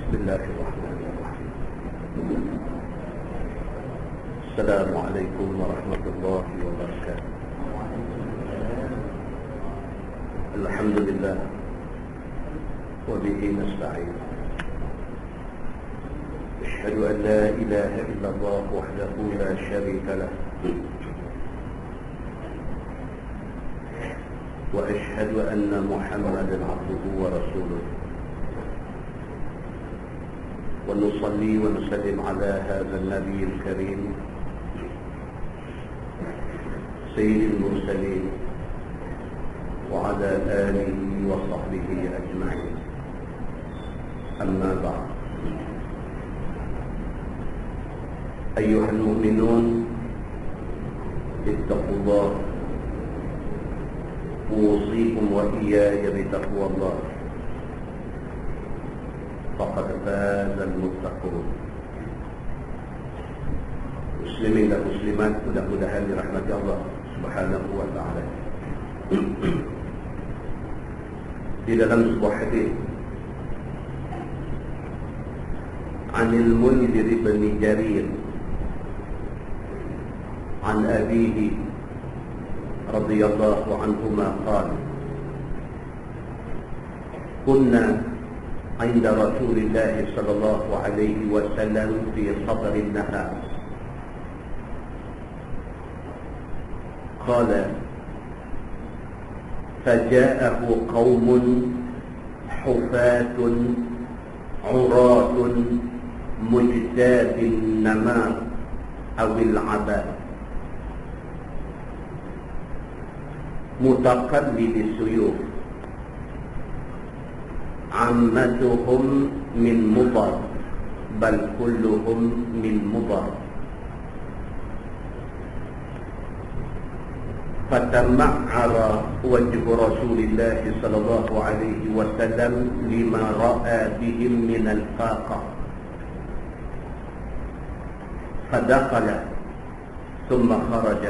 بسم الله الرحمن الرحيم. السلام عليكم ورحمة الله وبركاته. الحمد لله وبه نستعين. أشهد أن لا إله إلا الله وحده لا شريك له، وأشهد أن محمدا عبده ورسوله، ونصلي ونسلم على هذا النبي الكريم سيد المرسلين وعلى آله وصحبه أجمعين. أما بعد، أيها المؤمنون، اتقوا الله، أوصيكم وإياي بتقوى الله، فقد فاز المتقون. Muslimin dan muslimat, mudah-mudahan dirahmati Allah Subhanahu wa ta'ala. Di dalam sebuah hadis, Anil Munzir bin Jarir an abihi radhiyallahu anhuma qala, kunna عند رسول الله صلى الله عليه وسلم في صدر النهار، قال فجاءه قوم حفاة عراة مجتاب النمار أو العباء متقلد السيوف، عامتهم من مضر بل كلهم من مضر، فتمعر وجه رسول الله صلى الله عليه وسلم لما رأى بهم من الفاقة، فدخل ثم خرج،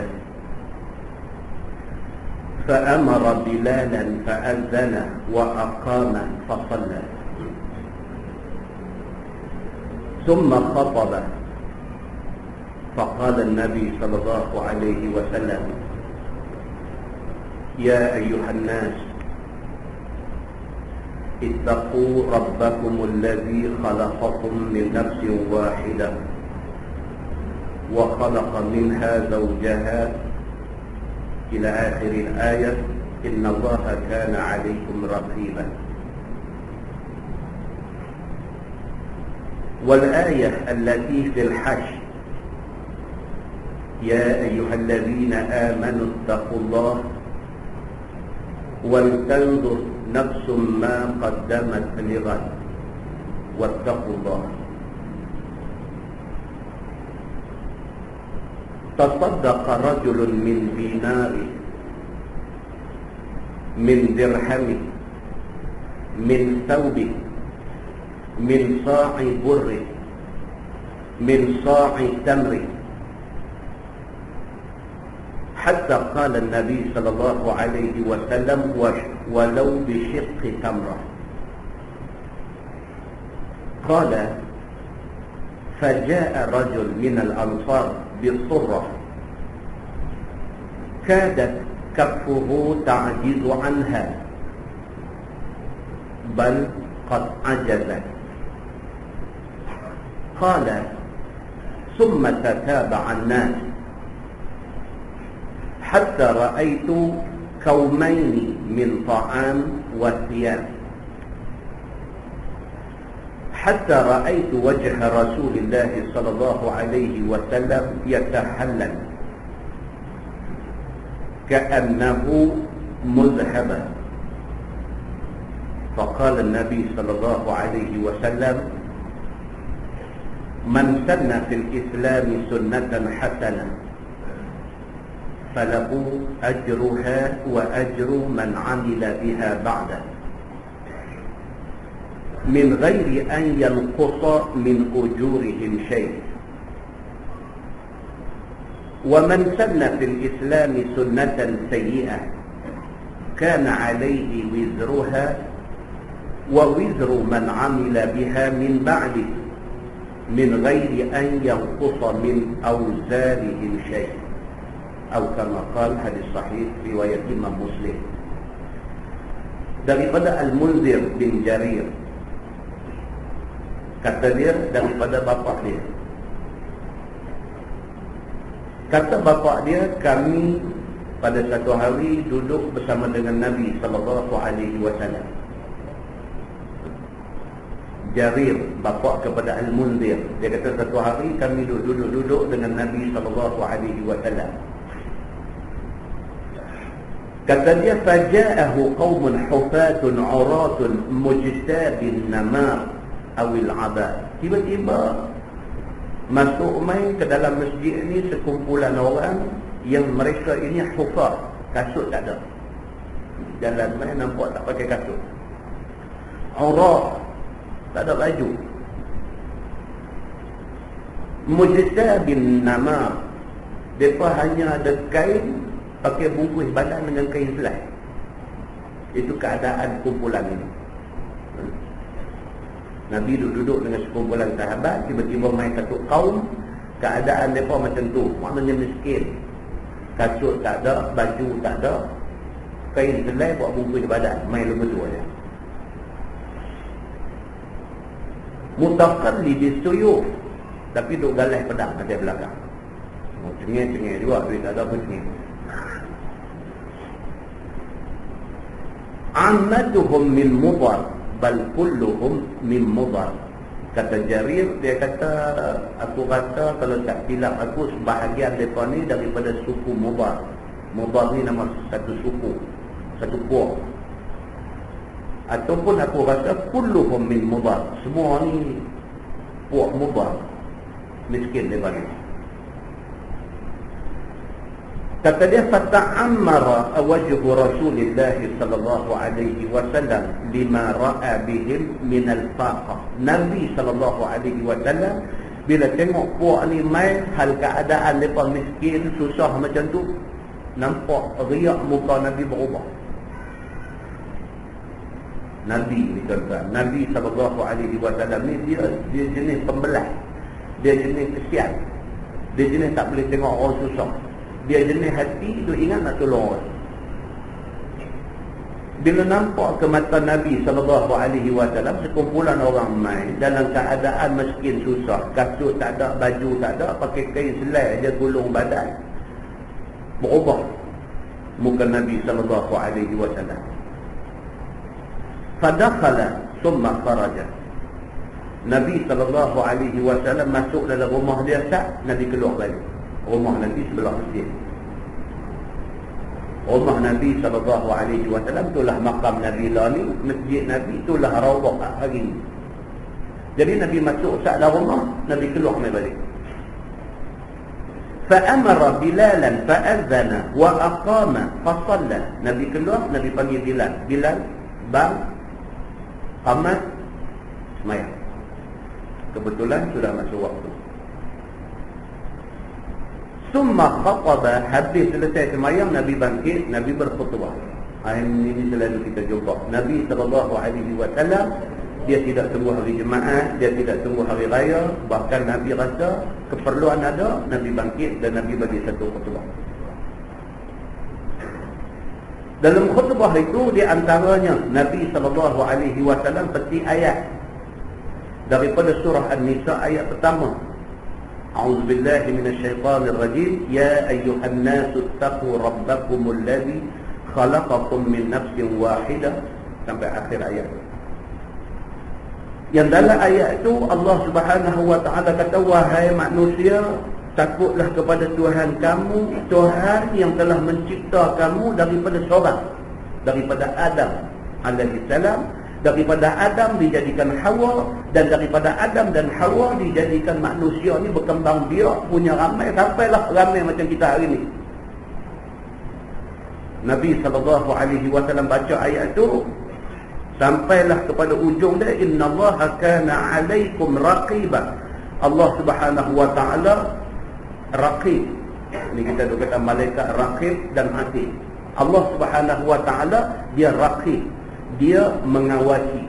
فأمر بلالا فأذن وأقام فصلى، ثم خطب، فقال النبي صلى الله عليه وسلم: يا أيها الناس، اتقوا ربكم الذي خلقكم من نفس واحدة وخلق منها زوجها إلى آخر الآية، إن الله كان عليكم رقيبا. والآية التي في الحشر: يا أيها الذين آمنوا اتقوا الله ولتنظر نفس ما قدمت لغد واتقوا الله. تصدق رجل من دينار، من درهم، من ثوب، من صاع بر، من صاع تمر، حتى قال النبي صلى الله عليه وسلم: ولو بشق تمرة. قال: فجاء رجل من الأنصار بالصرة، كادت كفه تعجز عنها، بل قد عجزت. قال: ثم تتابع الناس حتى رأيت كومين من طعام وثياب، حتى رأيت وجه رسول الله صلى الله عليه وسلم يتحلل كأنه مذهبا. فقال النبي صلى الله عليه وسلم: من سن في الإسلام سنة حسنة فله أجرها وأجر من عمل بها بعده، من غير أن ينقص من أجورهم شيء. ومن سن في الإسلام سنة سيئة كان عليه وزرها wa wizru man 'amila biha min ba'di min ghairi an yanqusa min awzarihim syai'. Atau kama qala, hadis sahih riwayat Imam Muslim. Daripada Al-Munzir bin Jarir, kata dia daripada bapa dia. Kata bapa dia, kami pada satu hari duduk bersama dengan Nabi sallallahu alaihi wasallam. Jarir bapa kepada Al-Munzir, dia kata satu hari kami duduk dengan Nabi sallallahu alaihi wasallam. Kata dia, faja'ahu qaumun hufatun 'uratun mujtabin namar awil 'abad. Tiba-tiba masuk main ke dalam masjid ni sekumpulan orang yang mereka ini hufat, kasut tak ada. Jalan main nampak tak pakai kasut. 'Urat, tak ada baju. Mujtabin namar, mereka hanya ada kain, pakai bungkus badan dengan kain selai. Itu keadaan kumpulan ini. Nabi duduk dengan sekumpulan sahabat, tiba-tiba main satu kaum, keadaan mereka macam tu, maknanya miskin. Kasut tak ada, baju tak ada, kain selai buat bungkus badan, main lumba tu aja. Mutaqallid suyuf, tapi duk galai pedang kat belakang. Cengeng-cengeng juga, duit tak ada pun cengeng. Ammaduhum min mudar, bal kulluhum min mudar. Kata Jarir, dia kata, aku rasa kalau tak silap aku, sebahagian mereka ni daripada suku Mudar. Mudar ni nama satu suku, satu puak. Ataupun aku rasa kulluhum min mudar, semua ni puak Mudar, miskin mereka ni. Kata dia, fata'ammara wajhu Rasulillah sallallahu alaihi wasallam lima ra'a bihim min al-faqah. Nabi sallallahu alaihi wasallam bila tengok puak ni mai hal keadaan mereka miskin, susah macam tu, nampak riak muka Nabi berubah. Nabi ni tuan-tuan, Nabi sallallahu alaihi wasallam ni dia jenis pembelah, dia jenis kesian, dia jenis tak boleh tengok orang susah. Dia jenis hati tu ingat nak tolong orang. Bila nampak ke mata Nabi SAW, sekumpulan orang main dalam keadaan miskin susah, kasut tak ada, baju tak ada, pakai kain selai aja gulung badan, berubah muka Nabi SAW. Fadakhala summa kharaja. Nabi SAW masuk dalam rumah dia, Nabi keluar balik. Rumah Nabi sebelah masjid. Rumah Nabi SAW itulah makam Nabi lah ni, masjid Nabi itulah rawdah hari ni. Jadi Nabi masuk saat dalam rumah, Nabi keluar mai balik. Fa'amara Bilalan fa'adzana wa aqama fa shalla. Nabi keluar, Nabi panggil Bilal. Bilal, bang, qamat, semayang. Kebetulan sudah masuk waktu. Summa khataba, habis selesai semayang, Nabi bangkit, Nabi berkhutbah. Ini selalu kita jumpa Nabi SAW. Dia tidak tunggu hari Jumaat, dia tidak tunggu hari raya. Bahkan Nabi rasa keperluan ada, Nabi bangkit dan Nabi bagi satu khutbah. Dalam khutbah itu, di antaranya Nabi SAW petik ayat daripada surah An-Nisa, ayat pertama. أعوذ بالله من الشيطان الرجيم يا أيها الناس اتقوا ربكم الذي خلقكم من نفس واحدة sampai akhir ayat. Yang dalam ayat itu Allah Subhanahu wa taala kata, wahai manusia, takutlah kepada Tuhan kamu, Tuhan yang telah mencipta kamu daripada seorang, daripada Adam alaihi salam. Daripada Adam dijadikan Hawa, dan daripada Adam dan Hawa dijadikan manusia ni berkembang biak, punya ramai, sampailah ramai macam kita hari ni. Nabi SAW baca ayat tu sampailah kepada ujung dia, innallaha kana alaikum raqiba. Allah Subhanahu wa taala raqib. Ini kita duk kata malaikat raqib dan atid. Allah Subhanahu wa taala dia raqib, dia mengawasi.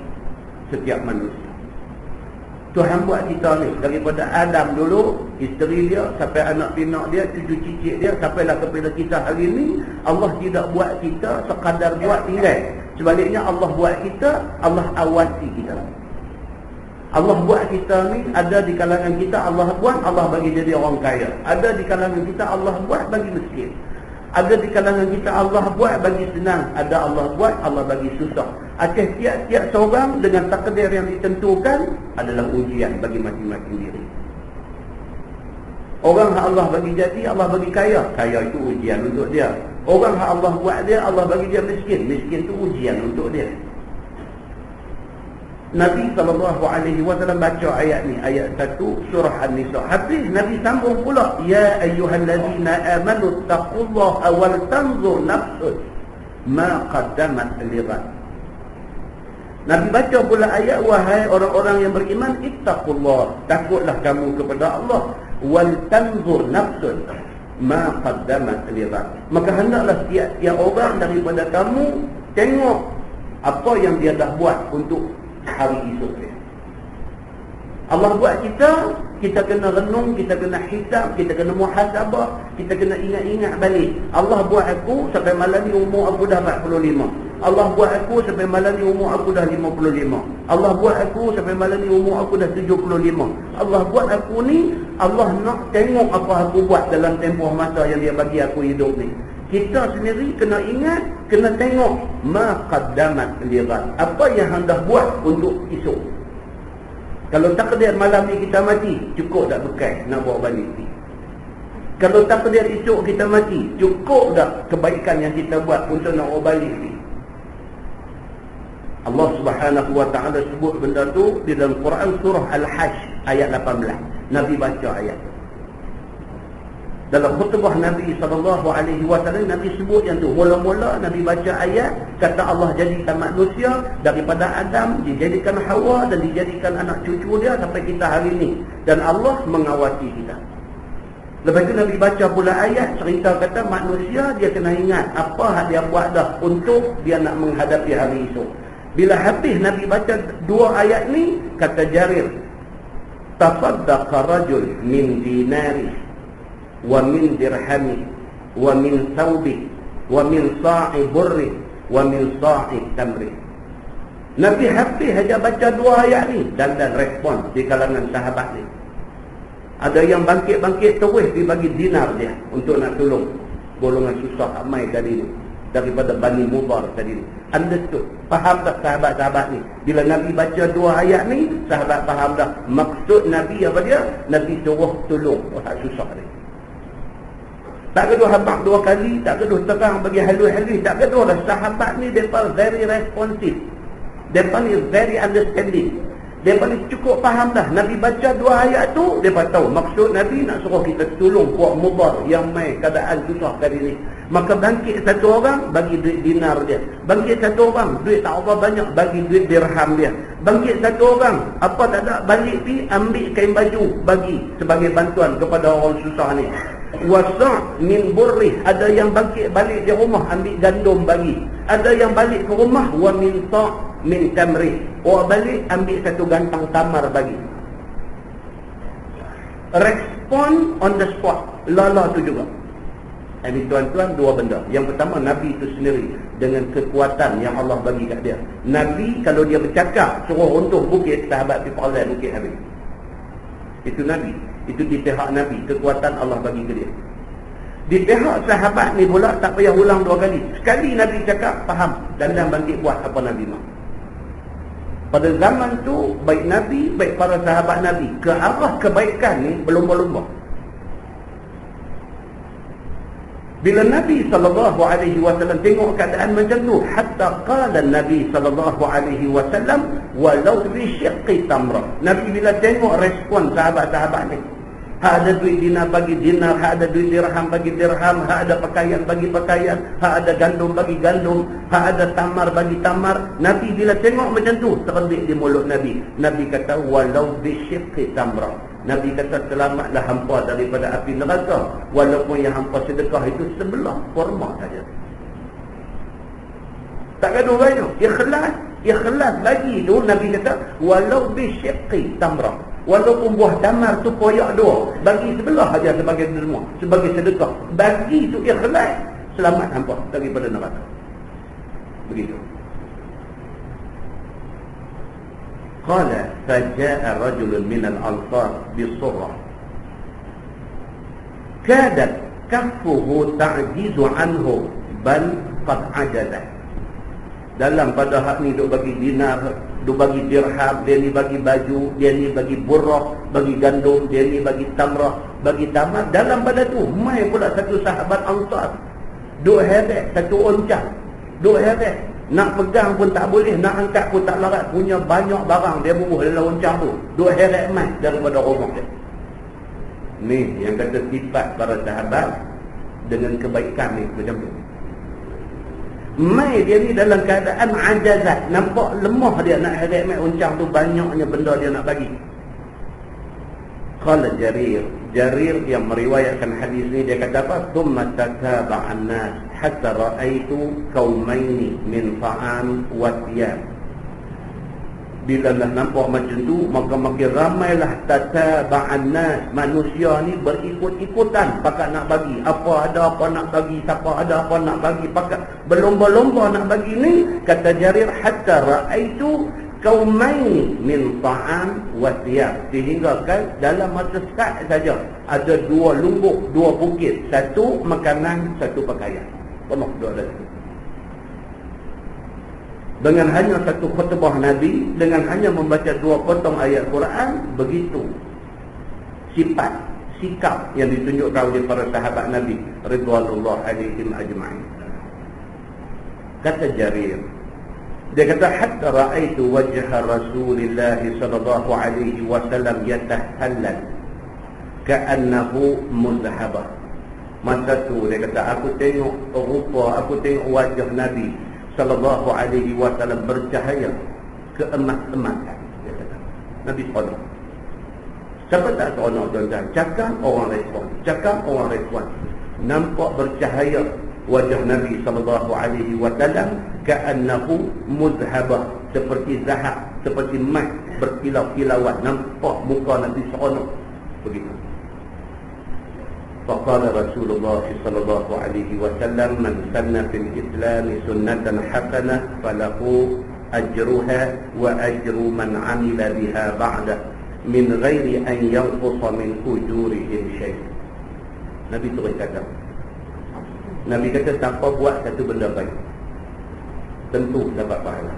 setiap manusia. Tuhan buat kita ni daripada Adam dulu, isteri dia, sampai anak pinak dia, cucu cicit dia, sampailah kepada kita hari ni. Allah tidak buat kita sekadar buat tinggal. Sebaliknya Allah buat kita, Allah awasi kita. Allah buat kita ni, ada di kalangan kita Allah buat, Allah bagi jadi orang kaya. Ada di kalangan kita Allah buat bagi miskin. Ada di kalangan kita Allah buat bagi senang. Ada Allah buat, Allah bagi susah. Atas tiap-tiap seorang dengan takdir yang ditentukan adalah ujian bagi masing-masing diri. Orang yang Allah bagi jadi, Allah bagi kaya, kaya itu ujian untuk dia. Orang yang Allah buat dia, Allah bagi dia miskin, miskin itu ujian untuk dia. Nabi SAW baca ayat ni, ayat 1 surah An-Nisa. Habis Nabi sambung pula, ya ayyuhallazina amanu taqullaha wal tanzur nafsun ma qaddamat lighad. Nabi baca pula ayat, wahai orang-orang yang beriman, ittaqullah, takutlah kamu kepada Allah, wal tanzur nafsun ma qaddamat lighad. Maka hendaklah tiap-tiap orang daripada kamu tengok apa yang dia dah buat untuk hari esok dia. Allah buat kita kena renung, kita kena hisab, kita kena muhasabah, kita kena ingat-ingat balik. Allah buat aku sampai malam ni umur aku dah 45. Allah buat aku sampai malam ni umur aku dah 55. Allah buat aku sampai malam ni umur aku dah 75. Allah buat aku ni, Allah nak tengok apa aku buat dalam tempoh masa yang dia bagi aku hidup ni. Kita sendiri kena ingat, kena tengok ma qaddamat lighad, apa yang hendak buat untuk esok. Kalau takdir malam ni kita mati, cukup tak bekal nak bawa balik ni? Kalau takdir esok kita mati, cukup tak kebaikan yang kita buat untuk nak bawa balik ni? Allah Subhanahu wa taala sebut benda tu di dalam Quran surah Al-Hajj ayat 18. Nabi baca ayat tu. Dalam khutbah Nabi SAW, Nabi sebut yang tu. Mula-mula Nabi baca ayat, kata Allah jadikan manusia daripada Adam, dijadikan Hawa dan dijadikan anak cucu dia sampai kita hari ni. Dan Allah mengawasi kita. Lepas tu Nabi baca pula ayat, cerita kata manusia dia kena ingat apa yang dia buat dah untuk dia nak menghadapi hari esok. Bila habis Nabi baca dua ayat ni, kata Jarir, tasaddaqa rajul min dinari wa min dirhami wa min thawbi wa min sa'i burri wa min sa'i tamri. Nabi habis saja baca dua ayat ni dan respon di kalangan sahabat ni. Ada yang bangkit-bangkit terus dia bagi dinar dia untuk nak tolong golongan susah ramai tadi ni, daripada Bani Mudhar tadi ni. Understood, faham tak sahabat-sahabat ni? Bila Nabi baca dua ayat ni, sahabat faham dah maksud Nabi apa dia? Nabi suruh tolong orang susah ni. Tak gaduh habaq dua kali, tak gaduh terang bagi halus-halus, tak gaduh dah. Sahabat ni mereka very responsive, mereka ni very understanding, mereka ni cukup faham dah. Nabi baca dua ayat tu, mereka tahu maksud Nabi nak suruh kita tolong puak Mudhar yang mai keadaan susah kali ni. Maka bangkit satu orang bagi duit dinar dia, bangkit satu orang duit tak apa banyak bagi duit dirham dia, bangkit satu orang apa tak ada balik pi ambil kain baju bagi sebagai bantuan kepada orang susah ni. Wasa' min burri, ada yang bangkit balik di rumah ambil gandum bagi, ada yang balik ke rumah wa min sa' min tamri, orang balik ambil satu gantang tamar bagi. Respon on the spot, lala tu juga. Ini tuan-tuan dua benda. Yang pertama, Nabi itu sendiri dengan kekuatan yang Allah bagi kat dia. Nabi kalau dia bercakap suruh runtuh bukit, sahabat pergi palai bukit habis. Itu Nabi. Itu di pihak Nabi, kekuatan Allah bagi ke dia. Di pihak sahabat ni pula tak payah ulang dua kali. Sekali Nabi cakap, faham, dan bangkit buat apa Nabi mahu. Pada zaman tu, baik Nabi, baik para sahabat Nabi, ke arah kebaikan ni berlumba-lumba. Bila Nabi SAW tengok keadaan macam tu, hatta qala Nabi SAW, walau bi syiqqi tamrah. Nabi bila tengok respon sahabat-sahabat ni, hak ada duit dinar bagi dinar, hak ada duit dirham bagi dirham, hak ada pakaian bagi pakaian, hak ada gandum bagi gandum, hak ada tamar bagi tamar. Nabi bila tengok macam tu, terbit di mulut Nabi. Nabi kata, walau bi syiqqi tamrah. Nabi kata, selamatlah hampa daripada api neraka, walaupun yang hampa sedekah itu sebelah kurma saja. Tak gaduh banyak, ikhlas Ikhlas bagi tu Nabi kata walau bisyiqqi tamrah, walaupun buah tamar tu koyak dua, bagi sebelah aja sebagai derma, sebagai sedekah. Bagi tu ikhlas, selamat hampa daripada neraka. Begitu. Qala faja'a rajulun minal ansar bisurrah kadat kaffuhu ta'jizu anhu bal qad ajazah. Dalam pada hak ni duk bagi dinar, duk bagi dirham, dia ni bagi baju, dia ni bagi burrah, bagi gandum, dia ni bagi tamrah, bagi tamar. Dalam pada tu mai pula satu sahabat Ansar duk heret satu oncang, duk heret, nak pegang pun tak boleh, nak angkat pun tak larat, punya banyak barang dia bubuh dalam oncang tu, duk heret mai daripada rumah dia. Ni yang kata sifat para sahabat dengan kebaikan ni macam tu. Mai dia ni dalam keadaan ajazat, nampak lemah dia nak heret mai oncang tu, banyaknya benda dia nak bagi. Qala Jarir yang meriwayatkan hadis ni, dia kata apa? Thumma tataba'an nas hatta ra'aitu qaumaini min ta'am wa thiyab. Bila dah nampak macam tu, maka makin ramailah tataba'an nas, manusia ni berikut-ikutan pakat nak bagi. Apa ada apa nak bagi, siapa ada apa nak bagi, pakat berlomba-lomba nak bagi ni. Kata Jarir, hatta ra'aitu qaumain min ta'am wa thiyab, sehingga kan dalam masa saat saja ada dua lumbuk, dua bukit, satu makanan, satu pakaian. Penuh dua ada. Dengan hanya satu khutbah Nabi, dengan hanya membaca dua potong ayat Quran, begitu sifat, sikap yang ditunjukkan oleh para sahabat Nabi ridwanullah alaihim ajma'in. Kata Jarir, dia kata hatta ra'aitu wajha Rasulillah sallallahu alaihi wasallam yatahallal ka'annahu muzhabah. Masa tu dia kata aku tengok rupa, aku tengok wajah Nabi sallallahu alaihi wasallam bercahaya keemas-emasan. Dia kata Nabi seronok. Siapa tak seronok tuan-tuan? Cakap orang respon, cakap orang respon. Nampak bercahaya wajah Nabi sallallahu alaihi wasallam ka'annahu muzhabah, seperti zahab, seperti emas berkilau-kilauan. Nampak muka Nabi seronok begitu. Faqala Rasulullah sallallahu alaihi wasallam man sanna fil Islam sunnatan hasanah falahu ajruha wa ajru man 'amila biha ba'da min ghairi an yanqusa min ujurihim syai'. Nabi terus kata, Nabi kata siapa buat satu benda baik tentu dapat pahala.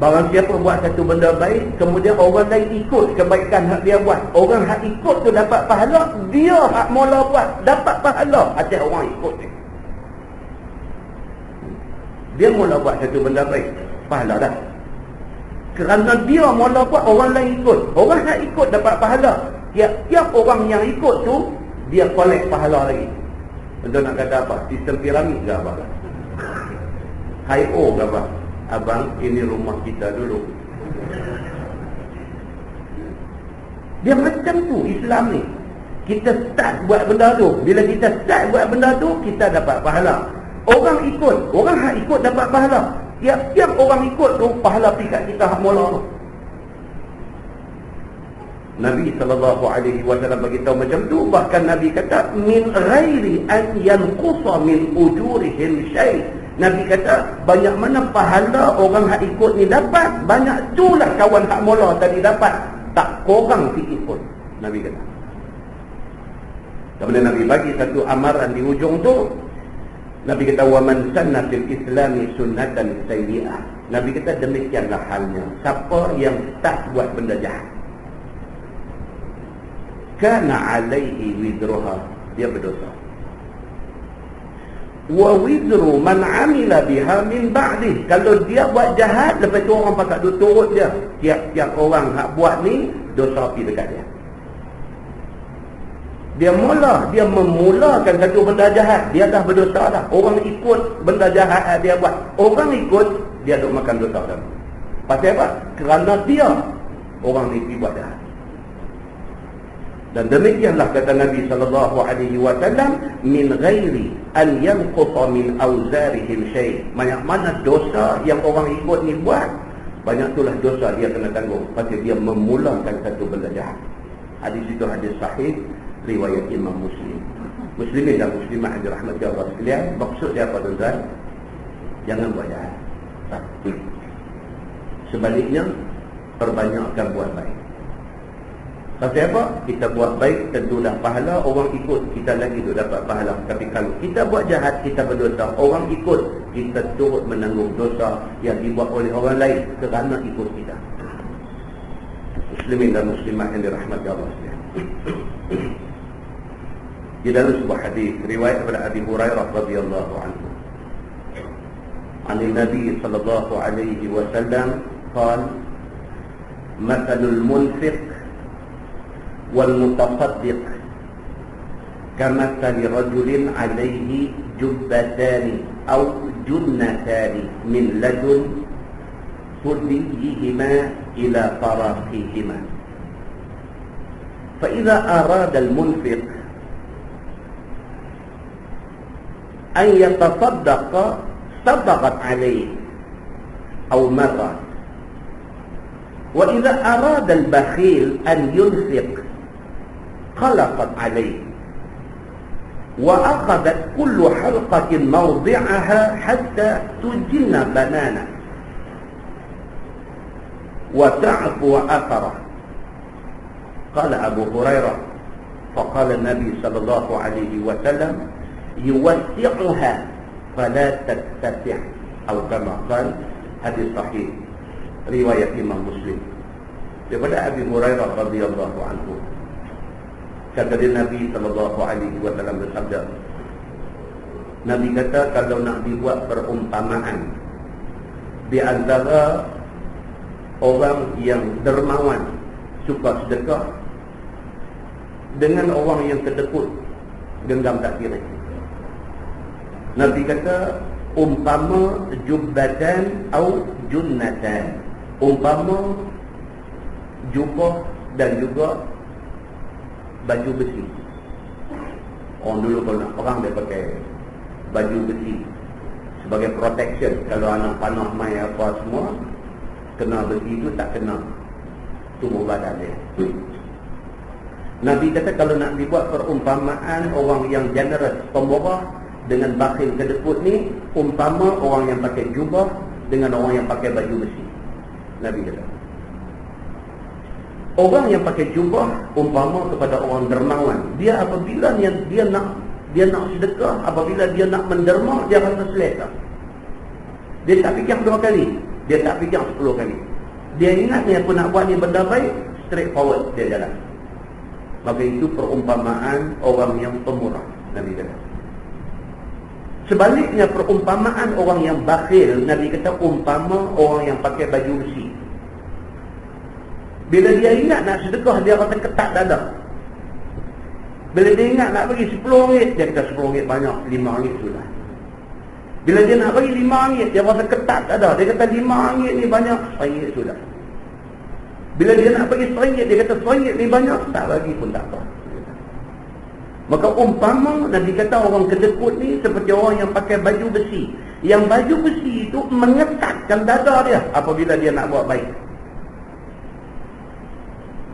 Barang siapa buat satu benda baik, kemudian orang lain ikut kebaikan hak dia buat, orang hak ikut tu dapat pahala, dia hak mula buat dapat pahala atas orang ikut dia. Dia mula buat satu benda baik, pahala dah. Kerana dia mula buat, orang lain ikut, orang hak ikut dapat pahala. Tiap-tiap orang yang ikut tu dia collect pahala lagi. Untuk nak kata apa? Sistem piramid ke apa? Hi-O ke apa? Abang, ini rumah kita dulu. Dia macam tu Islam ni. Kita start buat benda tu. Bila kita start buat benda tu, kita dapat pahala. Orang ikut, orang hak ikut dapat pahala. Tiap-tiap orang ikut tu, pahala pikat kita hak mula tu. Nabi SAW beritahu macam tu. Bahkan Nabi kata min ghairi an yanqusa min ujurihim syai'. Nabi kata banyak mana pahala orang hak ikut ni dapat, banyak itulah kawan hak mula tadi dapat, tak kurang sikit pun. Nabi kata. Kemudian Nabi bagi satu amaran di ujung tu. Nabi kata wa man sanna fil islami sunnatan sayyi'ah. Nabi kata demikianlah halnya siapa yang tak buat benda jahat, kana alaihi widruha, dia berdosa. Wa widru man amila biha min ba'di. Kalau dia buat jahat, lepas tu orang pakat duk turut dia, tiap-tiap orang hak buat ni dosa pergi dekat dia. Dia memulakan satu benda jahat, dia dah berdosa dah. Orang ikut benda jahat dia buat, orang ikut, dia duk makan dosa dah. Pasal apa? Kerana dia orang ni pergi buat jahat. Dan demikianlah kata Nabi SAW, min ghairi an yanquta min awzarihim syai'. Banyak mana dosa yang orang ikut ni buat, banyak itulah dosa dia kena tanggung pasal dia memulakan satu benda jahat. Hadis itu hadis sahih riwayat Imam Muslim. Muslimin dan muslimat yang dirahmati Allah sekalian, maksud dia apa tuan-tuan? Jangan buat jahat. Sebaliknya, perbanyakkan buat baik. Pasal apa? Kita buat baik tentu dah pahala, orang ikut kita lagi tu dapat pahala. Tapi kalau kita buat jahat, kita berdosa, orang ikut, kita turut menanggung dosa yang dibuat oleh orang lain kerana ikut kita. Muslimin dan muslimat yang dirahmati Allah sekalian. Di dalam sebuah hadis riwayat daripada Abi Hurairah radhiyallahu anhu, Nabi sallallahu alaihi wasallam qala, "Mathalul munfiq والمتصدق كمثل رجل عليه جبتان أو جنتان من لدن ثديهما إلى تراقيهما فإذا أراد المنفق أن يتصدق صدقت عليه أو مرة وإذا أراد البخيل أن ينفق خلقت عليه وأخذت كل حلقة موضعها حتى تجن بنانا وتعفو أثره. قال أبو هريرة فقال النبي صلى الله عليه وسلم يوسعها فلا تتسع أو كما قال. hadis sahih riwayat Imam Muslim daripada Abi Hurairah radhiyallahu anhu. Kata dia Nabi sallallahu alaihi wasallam bersabda, Nabi kata kalau nak dibuat perumpamaan di antara orang yang dermawan suka sedekah dengan orang yang kedekut genggam tak kira. Nabi kata umpama jubbatan atau junnatan, umpama jubah dan juga baju besi. Orang dulu kalau nak perang dia pakai baju besi sebagai protection. Kalau anak panah mai apa semua, kena besi itu tak kena tubuh badan dia. Nabi kata kalau nak dibuat perumpamaan orang yang generous, pemborah dengan bakhil kedekut ni, umpama orang yang pakai jubah dengan orang yang pakai baju besi. Nabi kata orang yang pakai jubah umpama kepada orang dermawan. Dia apabila dia nak sedekah, apabila dia nak menderma, dia rasa selesa. Dia tak fikir 2 kali, dia tak fikir 10 kali. Dia ingat ni aku nak buat ni benda baik, straight forward dia jalan. Maka itu perumpamaan orang yang pemurah, Nabi kata. Sebaliknya perumpamaan orang yang bakhil, Nabi kata umpama orang yang pakai baju besi. Bila dia ingat nak sedekah, dia rasa ketat dada. Bila dia ingat nak bagi RM10, dia kata RM10 banyak, RM5 sudah. Bila dia nak bagi RM5, dia rasa ketat dada. Dia kata RM5 ni banyak, RM1 sudah. Bila dia nak bagi RM1, dia kata RM1 ni banyak, tak bagi pun tak apa. Maka umpama Nabi kata orang kedekut ni seperti orang yang pakai baju besi. Yang baju besi itu mengetatkan dada dia apabila dia nak buat baik.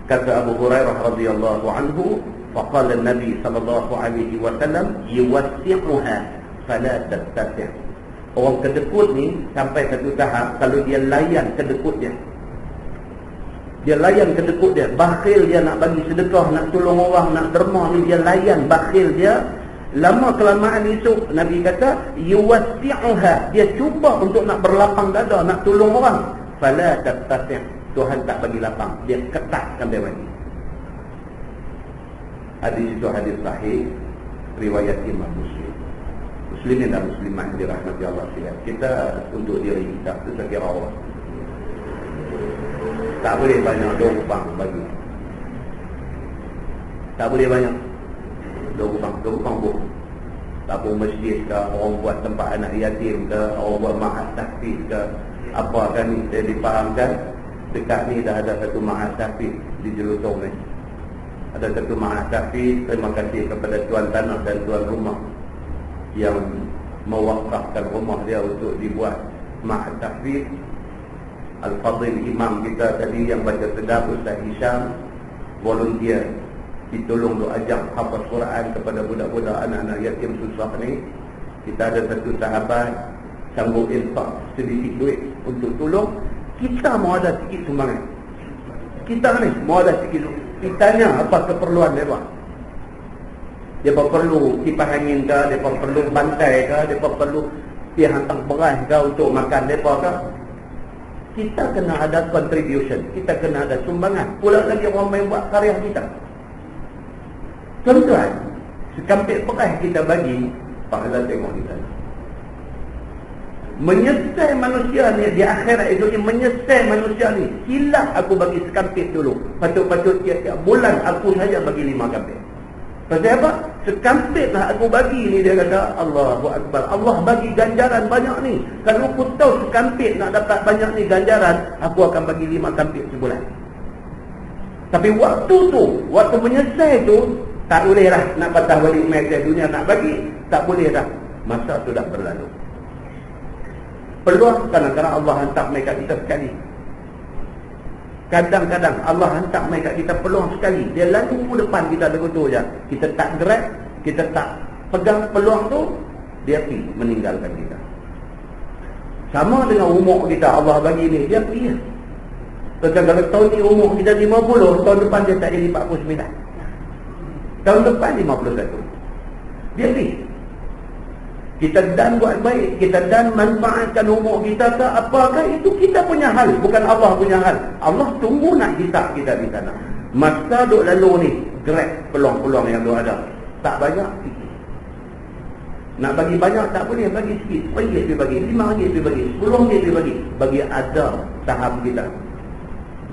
Kata Abu Hurairah radhiyallahu anhu, faqala Nabi sallallahu alaihi wasallam yuwassi'uha fala tattasi'. Orang kedekut ni sampai satu tahap kalau dia layan kedekut dia. Dia layan kedekut dia, bakhil dia nak bagi sedekah, nak tolong orang, nak derma ni dia layan bakhil dia. Lama kelamaan esok Nabi kata yuwassi'uha, dia cuba untuk nak berlapang dada, nak tolong orang. Fala tattasi'. Tuhan tak bagi lapang, dia ketatkan dia bagi. Hadis itu hadis sahih riwayat Imam Muslim. Muslimin dan muslimat dirahmati Allah sekalian. Kita untuk diri kita itu saya kira Allah. Tak boleh banyak dorupang bagi. Tak boleh banyak dorupang buh. Tak pun masjid ke, orang buat tempat anak yatim ke, orang buat ma'at tahfiz ke, apa kan ni saya dipahamkan. Dekat ni dah ada satu ma'at tahfiz di Jelutong ni. Ada satu ma'had tahfiz. Terima kasih kepada tuan tanah dan tuan rumah yang mewakafkan rumah dia untuk dibuat ma'had tahfiz. Al-Fadhil Imam kita tadi yang baca sedap, Ustaz Hisham, volunteer ditolong doa ajak hafaz Quran kepada budak-budak anak-anak yatim susah ni. Kita ada satu sahabat sanggup infak sedikit duit untuk tolong. Kita mau ada sikit sumbangan. Kita ni mau ada sikit duit. Kita tanya apa keperluan mereka. Mereka perlu kipas angin ke, mereka perlu bantai ke, mereka perlu dia hantar beras ke untuk makan mereka ke. Kita kena ada contribution, kita kena ada sumbangan. Pula lagi orang main buat karya kita. Tuan-tuan, sekampit beras kita bagi, pahala tengok kita. Menyesal manusia ni di akhirat itu ni, menyesal manusia ni. Silap aku bagi sekampit dulu. Patut-patut tiap-tiap bulan aku saja bagi 5 kampit. Pasal apa? Sekampit lah aku bagi ni, dia kata Allahu Akbar. Allah bagi ganjaran banyak ni. Kalau aku tahu sekampit nak dapat banyak ni ganjaran, aku akan bagi 5 kampit sebulan. Tapi waktu tu, waktu menyesal tu, tak boleh lah nak patah balik meja dunia nak bagi. Tak boleh dah. Masa tu dah berlalu. Peluang kadang-kadang Allah hantar mereka kita sekali. Kadang-kadang Allah hantar mereka kita peluang sekali. Dia lalu depan kita begitu je. Kita tak gerak, kita tak pegang peluang tu, dia pergi meninggalkan kita. Sama dengan umur kita Allah bagi ni, dia pergi. Kalau tahun ni umur kita 50, tahun depan dia tak jadi 49. Tahun depan 51. Dia pergi. Kita dan buat baik, kita dan manfaatkan umur kita ke apakah, itu kita punya hal, bukan Allah punya hal. Allah tunggu nak hisap kita di sana. Masa duk lalu ni, gerak peluang-peluang yang duk ada. Tak banyak, sikit. Nak bagi banyak tak boleh, bagi sikit. RM1 dia bagi, RM5 dia bagi, RM10 dia bagi. Bagi ada tahap kita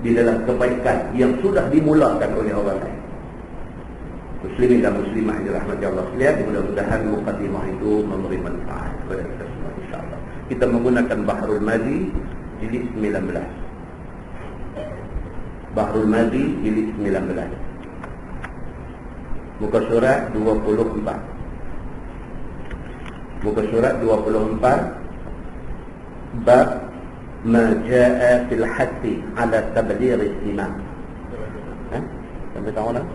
di dalam kebaikan yang sudah dimulakan oleh orang lain. Muslimin dan muslimah yang dirahmati Allah sekalian, mudah-mudahan mukadimah itu memberi manfaat kepada kita semua insya-Allah. Kita menggunakan Bahrul Madi jilid 19. Bahrul Madi jilid 19. Muka surat 24. Muka surat 24 bab ma jaa fil hatti ala tabligh al-imam. Sampai tahu dah?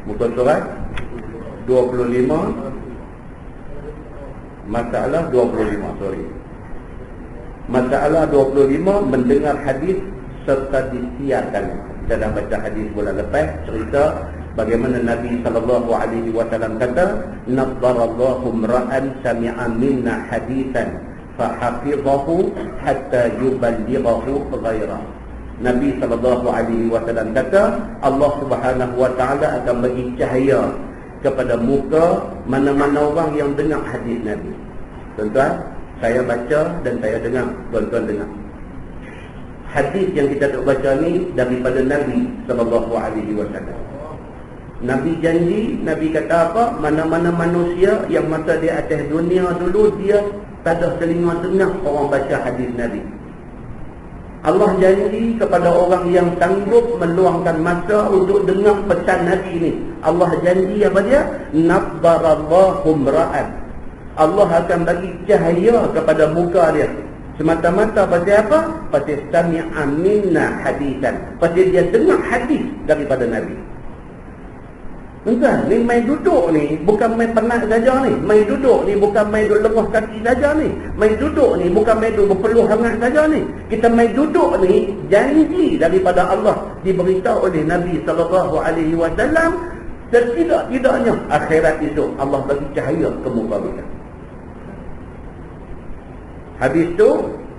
Muka surat 25, masalah 25, sorry. Masalah 25, mendengar hadis serta disiarkan. Kita dah baca hadis bulan lepas, cerita bagaimana Nabi SAW kata, "Naddarallahu imra'an sami'a minna hadithan fahafizahu hatta yuballighahu ghairahu." Nabi SAW kata, Allah Subhanahu Wa Taala akan bagi cahaya kepada muka mana-mana orang yang dengar hadis Nabi. Tuan-tuan, saya baca dan saya dengar, tuan-tuan dengar. Hadis yang kita nak baca ni daripada Nabi SAW. Nabi janji, Nabi kata apa? Mana-mana manusia yang masa di atas dunia dulu, dia tak ada telinga dengar orang baca hadis Nabi. Allah janji kepada orang yang sanggup meluangkan masa untuk dengar pesan Nabi ini. Allah janji apa dia? Naddarallahu imra'an. Allah akan bagi cahaya kepada muka dia. Semata-mata pasal apa? Pasal sami'a minna hadithan. Pasal dia dengar hadis daripada Nabi. Tuan, ni main duduk ni bukan main penat saja ni. Main duduk ni bukan main duduk lengah kaki saja ni. Main duduk ni bukan main duduk berpeluh hangat saja ni. Kita main duduk ni janji daripada Allah diberitahu oleh Nabi SAW. Setidak-tidaknya akhirat itu Allah bagi cahaya ke muka kita. Habis tu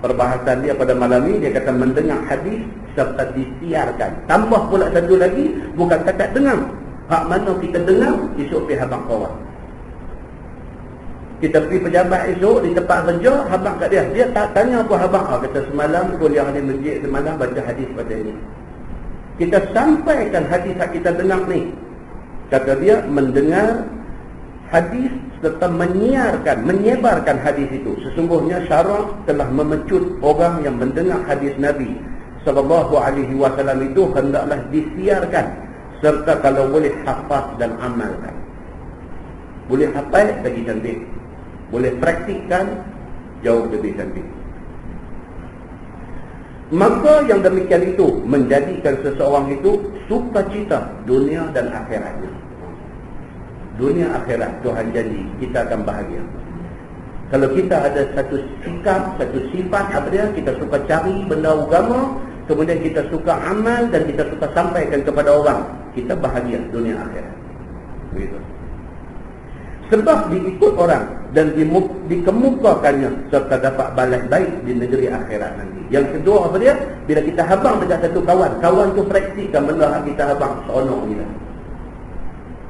perbahasan dia pada malam ni, dia kata mendengar hadis serta disiarkan. Tambah pula satu lagi, bukan kata dengar. Hak mana kita dengar, esok pergi habang kawan. Kita pergi pejabat esok di tempat kerja, habang kat dia. Dia tak tanya apa habang. Kata semalam kuliah di masjid, semalam baca hadis pada ini. Kita sampaikan hadis yang kita dengar ni. Kata dia mendengar hadis serta menyebarkan hadis itu. Sesungguhnya syarak telah memecut orang yang mendengar hadis Nabi SAW itu hendaklah disiarkan serta kalau boleh hafaz dan amalkan. Boleh hafal lagi cantik, boleh praktikkan jauh lebih cantik. Maka yang demikian itu menjadikan seseorang itu sukacita dunia dan akhiratnya. Dunia akhirat Tuhan janji kita akan bahagia. Kalau kita ada satu sikap, satu sifat apa dia, kita suka cari benda agama, kemudian kita suka amal dan kita suka sampaikan kepada orang, kita bahagia dunia akhirat. Begitu. Sebab diikut orang dan dikemukakannya serta dapat balas baik di negeri akhirat nanti. Yang kedua apa dia? Bila kita habang dekat satu kawan, kawan tu praktikkan benda yang kita habang, seronok kita.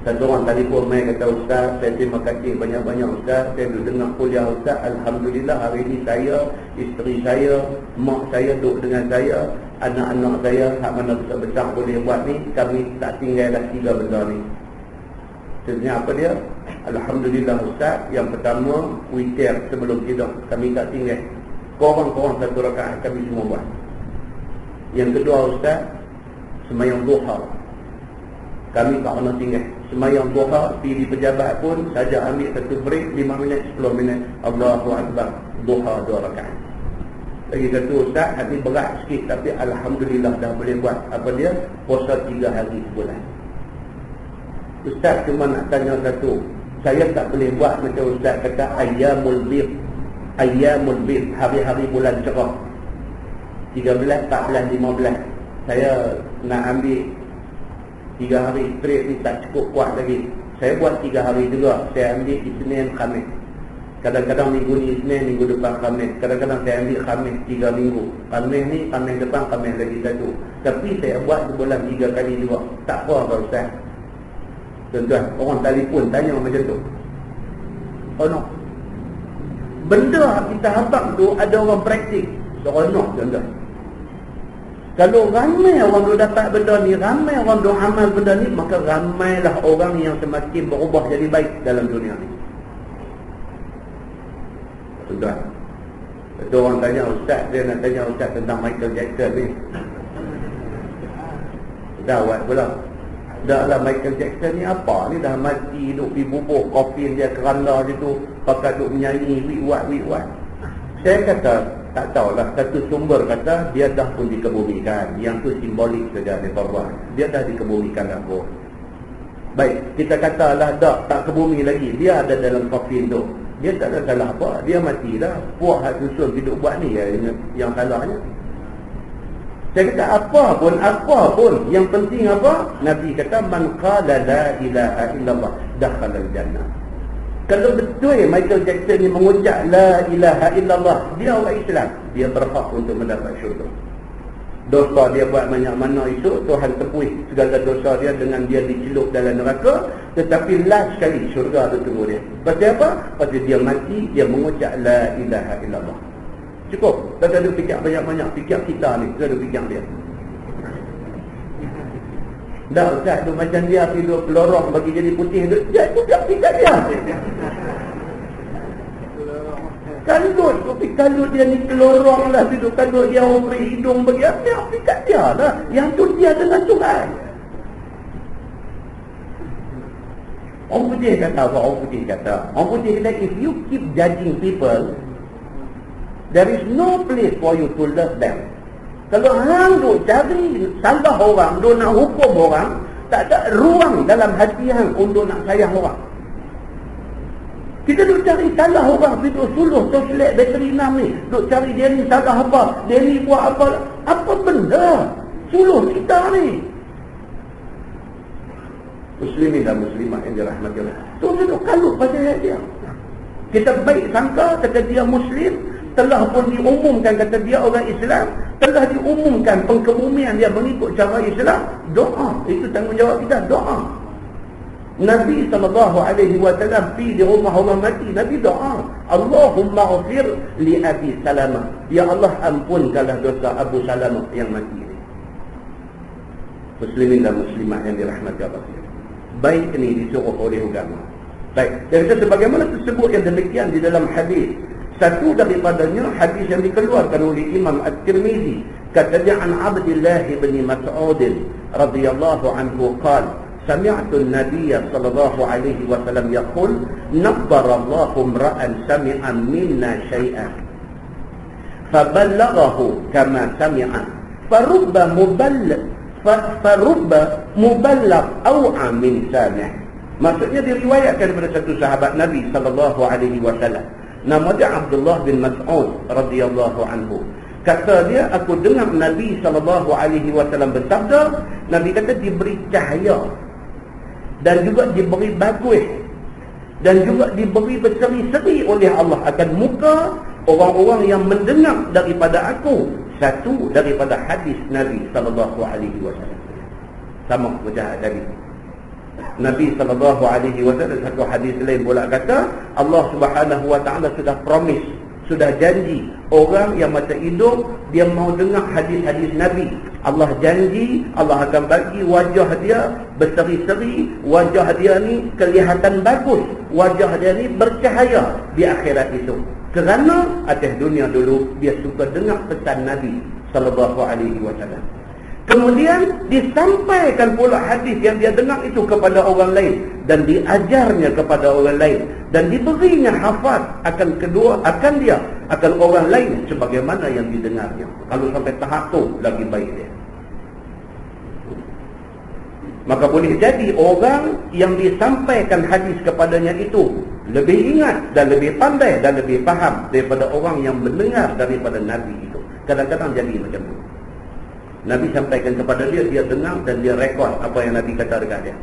Satu orang telefon mai kata, Ustaz, saya terima kasih banyak-banyak Ustaz, saya duduk dengar kuliah Ustaz, Alhamdulillah hari ini saya, isteri saya, mak saya duduk dengan saya, anak-anak saya, hak mana besar-besar boleh buat ni, kami tak tinggal dah 3 benda ni. Sebenarnya apa dia? Alhamdulillah Ustaz, yang pertama, witir sebelum tidur, kami tak tinggal. Korang-korang 1 rakaat kami semua buat. Yang kedua Ustaz, sembahyang duha. Kami tak pernah tinggal. Sembahyang duha, pergi di pejabat pun saja ambil satu break 5 minit, 10 minit. Allahu Akbar, duha 2 rakaat. Lagi satu Ustaz, hati berat sikit tapi Alhamdulillah dah boleh buat. Apa dia? Puasa 3 hari sebulan. Ustaz cuma nak tanya satu, saya tak boleh buat macam Ustaz kata Ayyamul Bid. Ayyamul Bid, hari-hari bulan cerah 13, 14, 15. Saya nak ambil 3 hari straight ni tak cukup kuat lagi. Saya buat 3 hari juga. Saya ambil Isnin, Khamis. Kadang-kadang minggu ni Isnin, minggu depan Khamis. Kadang-kadang saya ambil Khamis 3 minggu. Khamis ni, Khamis depan, Khamis lagi satu. Tapi saya buat sebulan 3 kali juga. Tak apa Ustaz. Tuan-tuan, orang telefon tanya macam tu. Oh no. Benda kita habang tu ada orang praktik. Seronok tuan-tuan. Kalau ramai orang duk dapat benda ni, ramai orang duk amal benda ni, maka ramailah orang yang semakin berubah jadi baik dalam dunia ni. Tuan-tuan, ada orang tanya Ustaz, dia nak tanya Ustaz tentang Michael Jackson ni. Dah buat pula. Dah lah Michael Jackson ni apa? Ni dah mati, duk pergi bubuh kofin dia kerana dia tu, pakai duk menyanyi, wik-wat. Saya kata, tak tahulah, satu sumber kata dia dah pun dikebumikan. Yang tu simbolik saja dia buat. Dia dah dikebumikan dah pun. Baik, kita katalah tak kebumi lagi. Dia ada dalam kofin tu. Dia tak ada salah apa. Dia mati dah. Puak hak susun hidup buat ni yang salahnya. Saya kata apa pun. Yang penting apa? Nabi kata man qala la ilaha illallah dakhala al-jannah. Kalau betul Michael Jackson ni mengucap la ilaha illallah, dia orang Islam, dia berhak untuk mendapat syurga. Dosa dia buat banyak mana itu, Tuhan tepui segala dosa dia dengan dia dicelup dalam neraka, tetapi last sekali syurga tu tunggu dia. Pasal apa? Pasal dia mati, dia mengucap la ilaha illallah. Cukup. Tak ada fikir banyak-banyak. Fikir kita ni, tak ada fikir dia. Dah Ustaz tu macam dia hidup lorong bagi jadi putih tu. Dia juga fikir dia. Kalut, tapi kalut dia ni kelorong lah hidup. Kalut dia umri hidung bagi apa? Fikir dia lah. Yang tu dia dengan Tuhan. Orang putih kata apa? Orang putih kata if you keep judging people, there is no place for you to love them. Kalau hang duk cari salah orang, duk nak hukum orang, tak ada ruang dalam hati hang untuk nak sayang orang. Kita duk cari salah orang, duk suluh toslek bateri 6 ni, duk cari dia ni salah apa, dia ni buat apa benda suluh kita ni. Muslimin dan muslimat yang dirahmati Allah, tu duk kalut pasal dia. Kita baik sangka kata dia Muslim, telah pun diumumkan kata dia orang Islam, telah diumumkan pengkebumian dia mengikut cara Islam, doa. Itu tanggungjawab kita, doa. Nabi SAW pergi di rumah orang mati, Nabi doa, Allahumma ghafir li Abi Salamah, ya Allah ampunkanlah dosa Abu Salamah yang mati ini. Muslimin dan muslimat yang dirahmati Allah, baik ini disuruh oleh agama. Baik, dan sebagaimana tersebut yang demikian di dalam hadis. Satu daripadanya hadis yang dikeluarkan oleh Imam At-Tirmizi. Kata dia an Abdullah bin Mas'ud radhiyallahu anhu qala sami'tu an-nabiy sallallahu alaihi wasallam yaqul nabbarallahu imra'an sami'a minna shay'an faballaghahu kama sami'a farubba muballigh aw'a min sami'. Maksudnya diriwayatkan daripada satu sahabat Nabi sallallahu alaihi wasallam, nama dia Abdullah bin Mas'ud radhiyallahu anhu. Kata dia, aku dengar Nabi sallallahu alaihi wasallam bersabda, Nabi kata diberi cahaya dan juga diberi bagus dan juga diberi berseri-seri oleh Allah akan muka orang-orang yang mendengar daripada aku satu daripada hadis Nabi sallallahu alaihi wasallam. Sama macam tadi. Nabi sallallahu alaihi wasallam satu hadis lain pula kata, Allah Subhanahu wa taala sudah promise, sudah janji orang yang mata hidung dia mau dengar hadis-hadis Nabi. Allah janji Allah akan bagi wajah dia berseri-seri, wajah dia ni kelihatan bagus, wajah dia ni bercahaya di akhirat itu. Kerana atas dunia dulu dia suka dengar pesan Nabi sallallahu alaihi wasallam. Kemudian disampaikan pula hadis yang dia dengar itu kepada orang lain dan diajarnya kepada orang lain dan diberinya hafaz akan dia akan orang lain sebagaimana yang didengarnya. Kalau sampai tahap tu lagi baik dia. Maka boleh jadi orang yang disampaikan hadis kepadanya itu lebih ingat dan lebih pandai dan lebih faham daripada orang yang mendengar daripada Nabi itu. Kadang-kadang jadi macam tu. Nabi sampaikan kepada dia, dia dengar dan dia rekod apa yang Nabi kata dekat dia.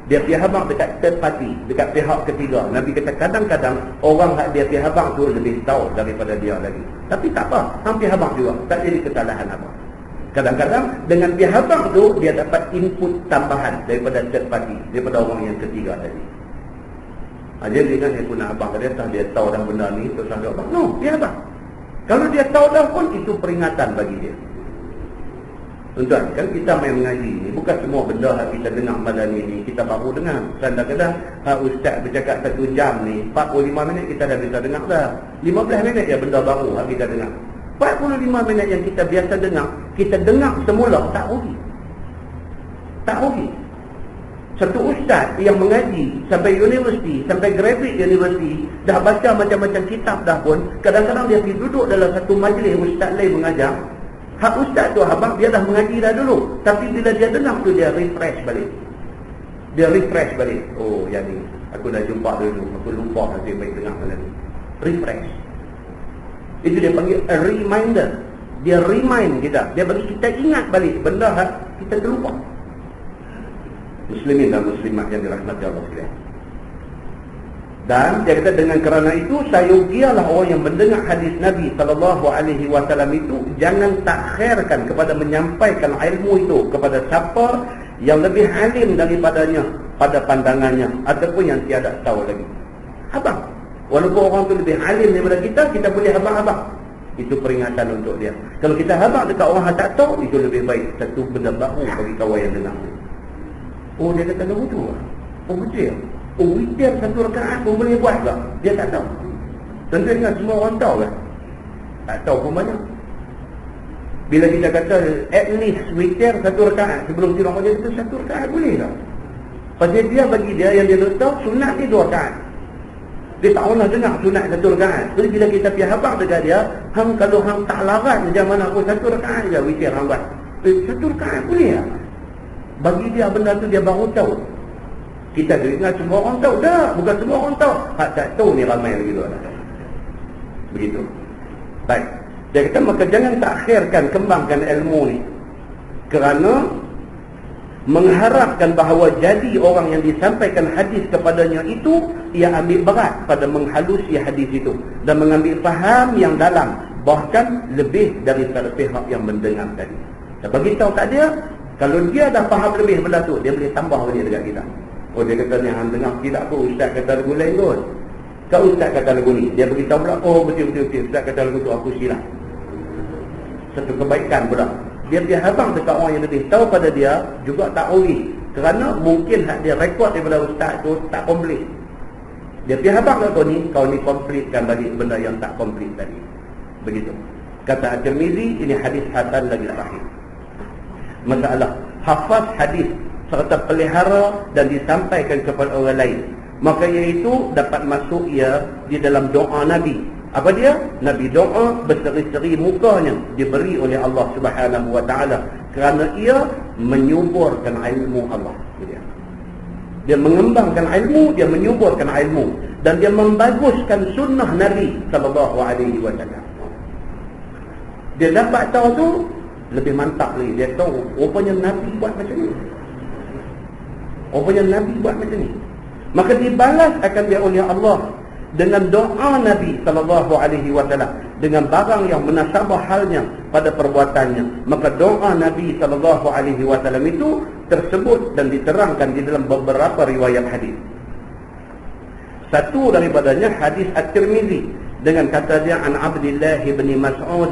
Dia pergi habaq dekat third party, dekat pihak ketiga. Nabi kata kadang-kadang orang hak dia pergi habaq tu lebih tahu daripada dia lagi. Tapi tak apa, hampir habaq juga, tak jadi kesalahan apa. Kadang-kadang dengan pergi habaq tu dia dapat input tambahan daripada third party, daripada orang yang ketiga tadi. Dia ingat dia pun nak habaq dia, dia tahu dah benda ni terus dia habaq. No, dia habaq. Kalau dia tahu dah pun itu peringatan bagi dia. Tuan-tuan, kan kita main mengaji ni, bukan semua benda yang kita dengar malam ni kita baru dengar. Kadang-kadang ustaz bercakap 1 jam ni, 45 minit kita dah bisa dengar dah. 15 minit ya benda baru yang kita dengar. 45 minit yang kita biasa dengar semula, tak rugi. Tak rugi. Satu ustaz yang mengaji sampai universiti, sampai graduate universiti, dah baca macam-macam kitab dah pun, kadang-kadang dia pergi duduk dalam satu majlis ustaz lain mengajar. Hak ustaz tu habang dia dah mengaji dah dulu, tapi bila dia dengar tu dia refresh balik. Oh yang ni aku dah jumpa dulu, aku lupa nanti baik dengar malam ni. Refresh. Itu dia panggil a reminder. Dia remind kita, dia bagi kita ingat balik benda hak kita terlupa. Muslimin dan muslimat yang dirahmati Allah sekalian. Dan dia kata dengan kerana itu sayugialah orang yang mendengar hadis Nabi sallallahu alaihi wasallam itu jangan takhirkan kepada menyampaikan ilmu itu kepada siapa yang lebih alim daripadanya pada pandangannya ataupun yang tiada tahu lagi. Abang, walaupun orang itu lebih alim daripada kita, kita boleh abang-abang. Itu peringatan untuk dia. Kalau kita abang dekat orang yang tak tahu, itu lebih baik satu benda baru bagi kawan yang dengar. Oh dia kata dah betul. Oh betul. Oh, witir 1 rakaat pun boleh buat ke? Dia tak tahu. Tentu ingat semua orang tahu kan? Tak tahu pun banyak. Bila kita kata at least witir 1 rakaat sebelum tidur dia kata 1 rakaat boleh tak? Pasal dia bagi dia yang dia tahu sunat ni 2 rakaat. Dia tak pernah dengar sunat 1 rakaat. Jadi bila kita pergi habaq dekat dia, hang kalau hang tak larat macam mana pun 1 rakaat je witir hang buat. 1 rakaat boleh tak? Bagi dia benda tu dia baru tahu. Kita dengar semua orang tahu dah, bukan semua orang tahu. Hak tak tahu ni ramai lagi tu. Begitu. Baik. Dia kata maka jangan takhirkan, kembangkan ilmu ni. Kerana mengharapkan bahawa jadi orang yang disampaikan hadis kepadanya itu ia ambil berat pada menghalusi hadis itu dan mengambil faham yang dalam, bahkan lebih daripada pihak yang mendengar tadi. Dan bagi tahu tak dia, kalau dia dah faham lebih benda tu, dia boleh tambah balik dekat kita. Oh dia kata ni hang dengar tidak apa ustaz kata lagu lain kot. Kau ustaz kata lagu ni, dia beritahu pula oh betul ustaz kata lagu tu aku silap. Satu kebaikan pula. Dia habang dekat orang yang lebih tahu pada dia juga tak rugi. Kerana mungkin hak dia rekod daripada ustaz tu tak komplit. Dia habang kau ni komplitkan balik benda yang tak komplit tadi. Begitu. Kata At-Tirmizi, ini hadis hasan lagi sahih. Masalah hafaz hadis serta pelihara dan disampaikan kepada orang lain, maka iaitu dapat masuk ia di dalam doa Nabi. Apa dia? Nabi doa berseri-seri mukanya diberi oleh Allah Subhanahu wa taala kerana ia menyuburkan ilmu Allah. Dia mengembangkan ilmu, dia menyuburkan ilmu, dan dia membaguskan sunnah Nabi sallallahu alaihi wasallam. Dia dapat tahu tu lebih mantap lagi. Dia tahu rupanya Nabi buat macam ni. Rupanya Nabi buat macam ni. Maka dibalas akan dia oleh Allah dengan doa Nabi sallallahu alaihi wasallam dengan barang yang munasabah halnya pada perbuatannya. Maka doa Nabi sallallahu alaihi wasallam itu tersebut dan diterangkan di dalam beberapa riwayat hadis. Satu daripadanya hadis At-Tirmizi dengan kata dia an Abdullah bin Mas'ud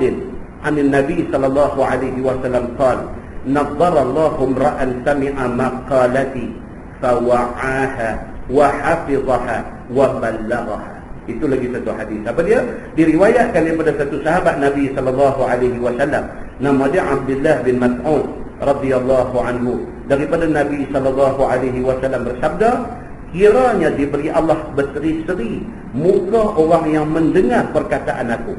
an Nabi sallallahu alaihi wasallam qala nadhara Allahu ra'an sami'a maqalati fawa'aha wa hafizaha wa ballaghaha. Itu lagi satu hadis. Apa dia? Diriwayatkan daripada satu sahabat Nabi sallallahu alaihi wasallam, nama dia Abdullah bin Mas'ud radhiyallahu anhu, daripada Nabi sallallahu alaihi wasallam bersabda, kiranya diberi Allah berseri-seri muka orang yang mendengar perkataan aku,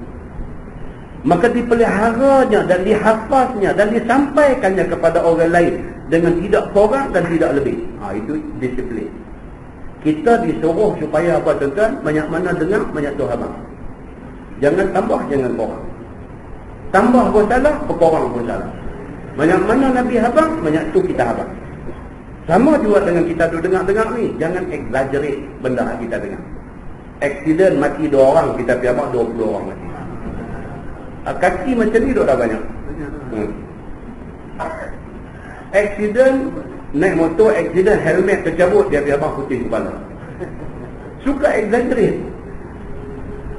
maka dipeliharanya dan dihafaznya dan disampaikannya kepada orang lain dengan tidak kurang dan tidak lebih. Itu disiplin. Kita disuruh supaya apa tuan-tuan? Banyak mana dengar, banyak tu habang. Jangan tambah, jangan kurang. Tambah pun salah, berkurang pun salah. Banyak mana Nabi habang, banyak tu kita habang. Sama juga dengan kita tu dengar-dengar ni. Jangan exaggerate benda kita dengar. Aksiden mati 2 orang, kita pergi habang 20 orang mati. Kaki macam ni dah banyak. Aksiden naik motor, aksiden helmet tercabut, dia pergi abang putih kepala. Suka exaggerate.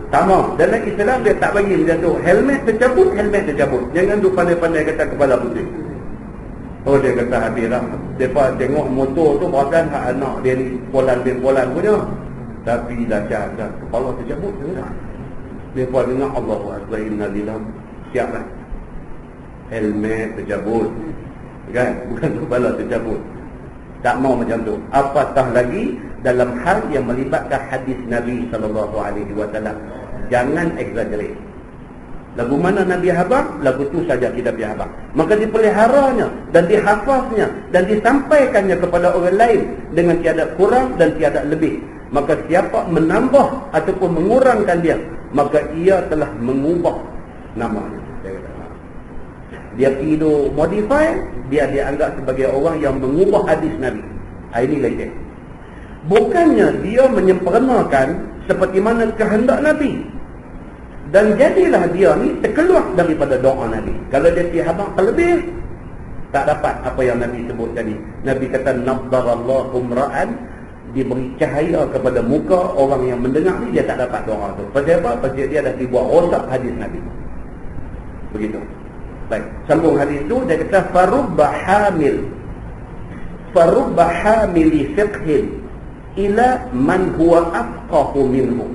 Sama. Dalam Islam dia tak bagi macam tu. Helmet tercabut, helmet tercabut. Jangan tu pandai-pandai kata kepala putih. Oh, dia kata habis lah. Mereka tengok motor tu perasan hak anak dia ni polan-polan punya. Tapi dah dah kepala tercabut je dah. Mereka dengar Allahu Akbar inna lillahi, siap lah. Helmet tercabut, kan? Bukan kepala tercabut. Tak mau macam tu. Apatah lagi dalam hal yang melibatkan hadis Nabi SAW. Jangan exaggerate. Lagu mana Nabi habang, lagu tu saja kita pergi habang. Maka dipeliharanya dan dihafaznya dan disampaikannya kepada orang lain dengan tiada kurang dan tiada lebih. Maka siapa menambah ataupun mengurangkan dia, maka ia telah mengubah namanya. Dia tidur modify, dia dianggap sebagai orang yang mengubah hadis Nabi. Ini leceh. Bukannya dia menyempurnakan seperti mana kehendak Nabi. Dan jadilah dia ni terkeluar daripada doa Nabi. Kalau dia tihabak terlebih, tak dapat apa yang Nabi sebut tadi. Nabi kata nadharallahu ra'an, diberi cahaya kepada muka orang yang mendengar ni, dia tak dapat doa tu. Pasal apa? Pasal dia dah dibuat rosak hadis Nabi. Begitu. Baik, sambung hadis tu dia kata farubba hamili fiqhin ila man huwa afqahu minhu.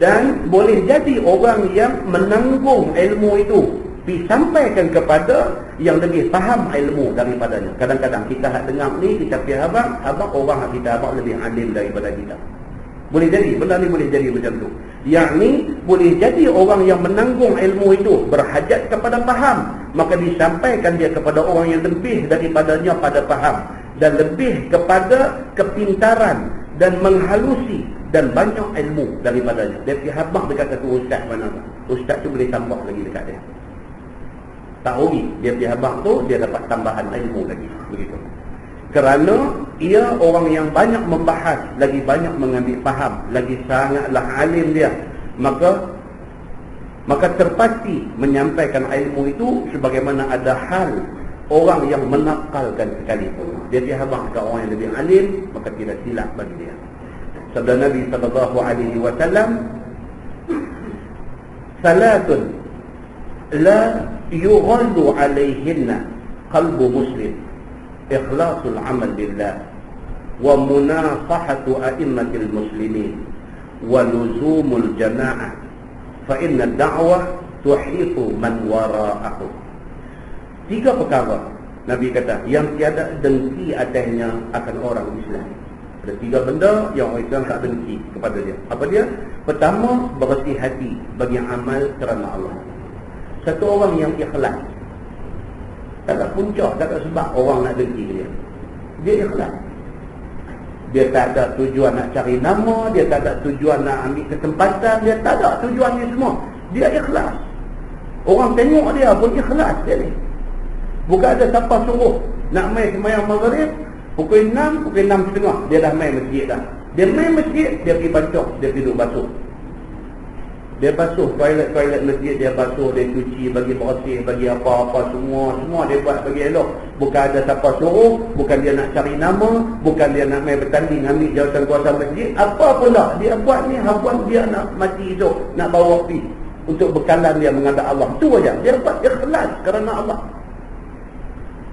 Dan boleh jadi orang yang menanggung ilmu itu disampaikan kepada yang lebih faham ilmu daripadanya. Kadang-kadang kita hak dengar ni, kita pergi habaq orang hak kita habaq lebih alim daripada kita. Boleh jadi, benda ni boleh jadi macam tu. Yang ni boleh jadi orang yang menanggung ilmu itu berhajat kepada faham, maka disampaikan dia kepada orang yang lebih daripadanya pada faham dan lebih kepada kepintaran dan menghalusi dan banyak ilmu daripadanya. Dia pergi habaq dekat satu ustaz mana, ustaz tu boleh tambah lagi dekat dia. Tak rugi, dia pergi habaq tu, dia dapat tambahan ilmu lagi. Begitu. Kerana ia orang yang banyak membahas, lagi banyak mengambil faham, lagi sangatlah alim dia, maka terpasti menyampaikan ilmu itu sebagaimana ada hal orang yang menakalkan sekalipun. Dia dihabaq ke orang yang lebih alim, maka tidak silap bagi dia. Sabda Nabi SAW, salatun la yughallu alaihinna qalbu muslim, ikhlasul amal lillah, wa munasahatu a'immatil muslimin, wa luzumul jama'ah, fa inna da'wah tuhitu man wara'ahu. 3 perkara Nabi kata yang tiada dengki atasnya akan orang Islam. Ada 3 benda yang orang Islam tak dengki kepada dia. Apa dia? Pertama, bersih hati bagi amal kerana Allah. Satu orang yang ikhlas, tak ada punca, tak ada sebab orang nak dengki dia. Dia ikhlas. Dia tak ada tujuan nak cari nama, dia tak ada tujuan nak ambil kesempatan, dia tak ada tujuan ni semua. Dia ikhlas. Orang tengok dia pun ikhlas dia ni. Bukan ada siapa suruh nak main sembahyang maghrib pukul 6, pukul 6.30 dia dah main masjid dah. Dia main masjid, dia pergi bancok, dia duduk basuh. Dia basuh toilet masjid, dia basuh, dia cuci, bagi bersih, bagi apa-apa semua dia buat bagi elok. Bukan ada siapa suruh, bukan dia nak cari nama, bukan dia nak main bertanding ambil jawatan kuasa masjid, apa pun tak. Dia buat ni habuan dia nak mati hidup, nak bawa pergi untuk bekalan dia menghadap Allah. Itu aja. Dia buat ikhlas kerana Allah.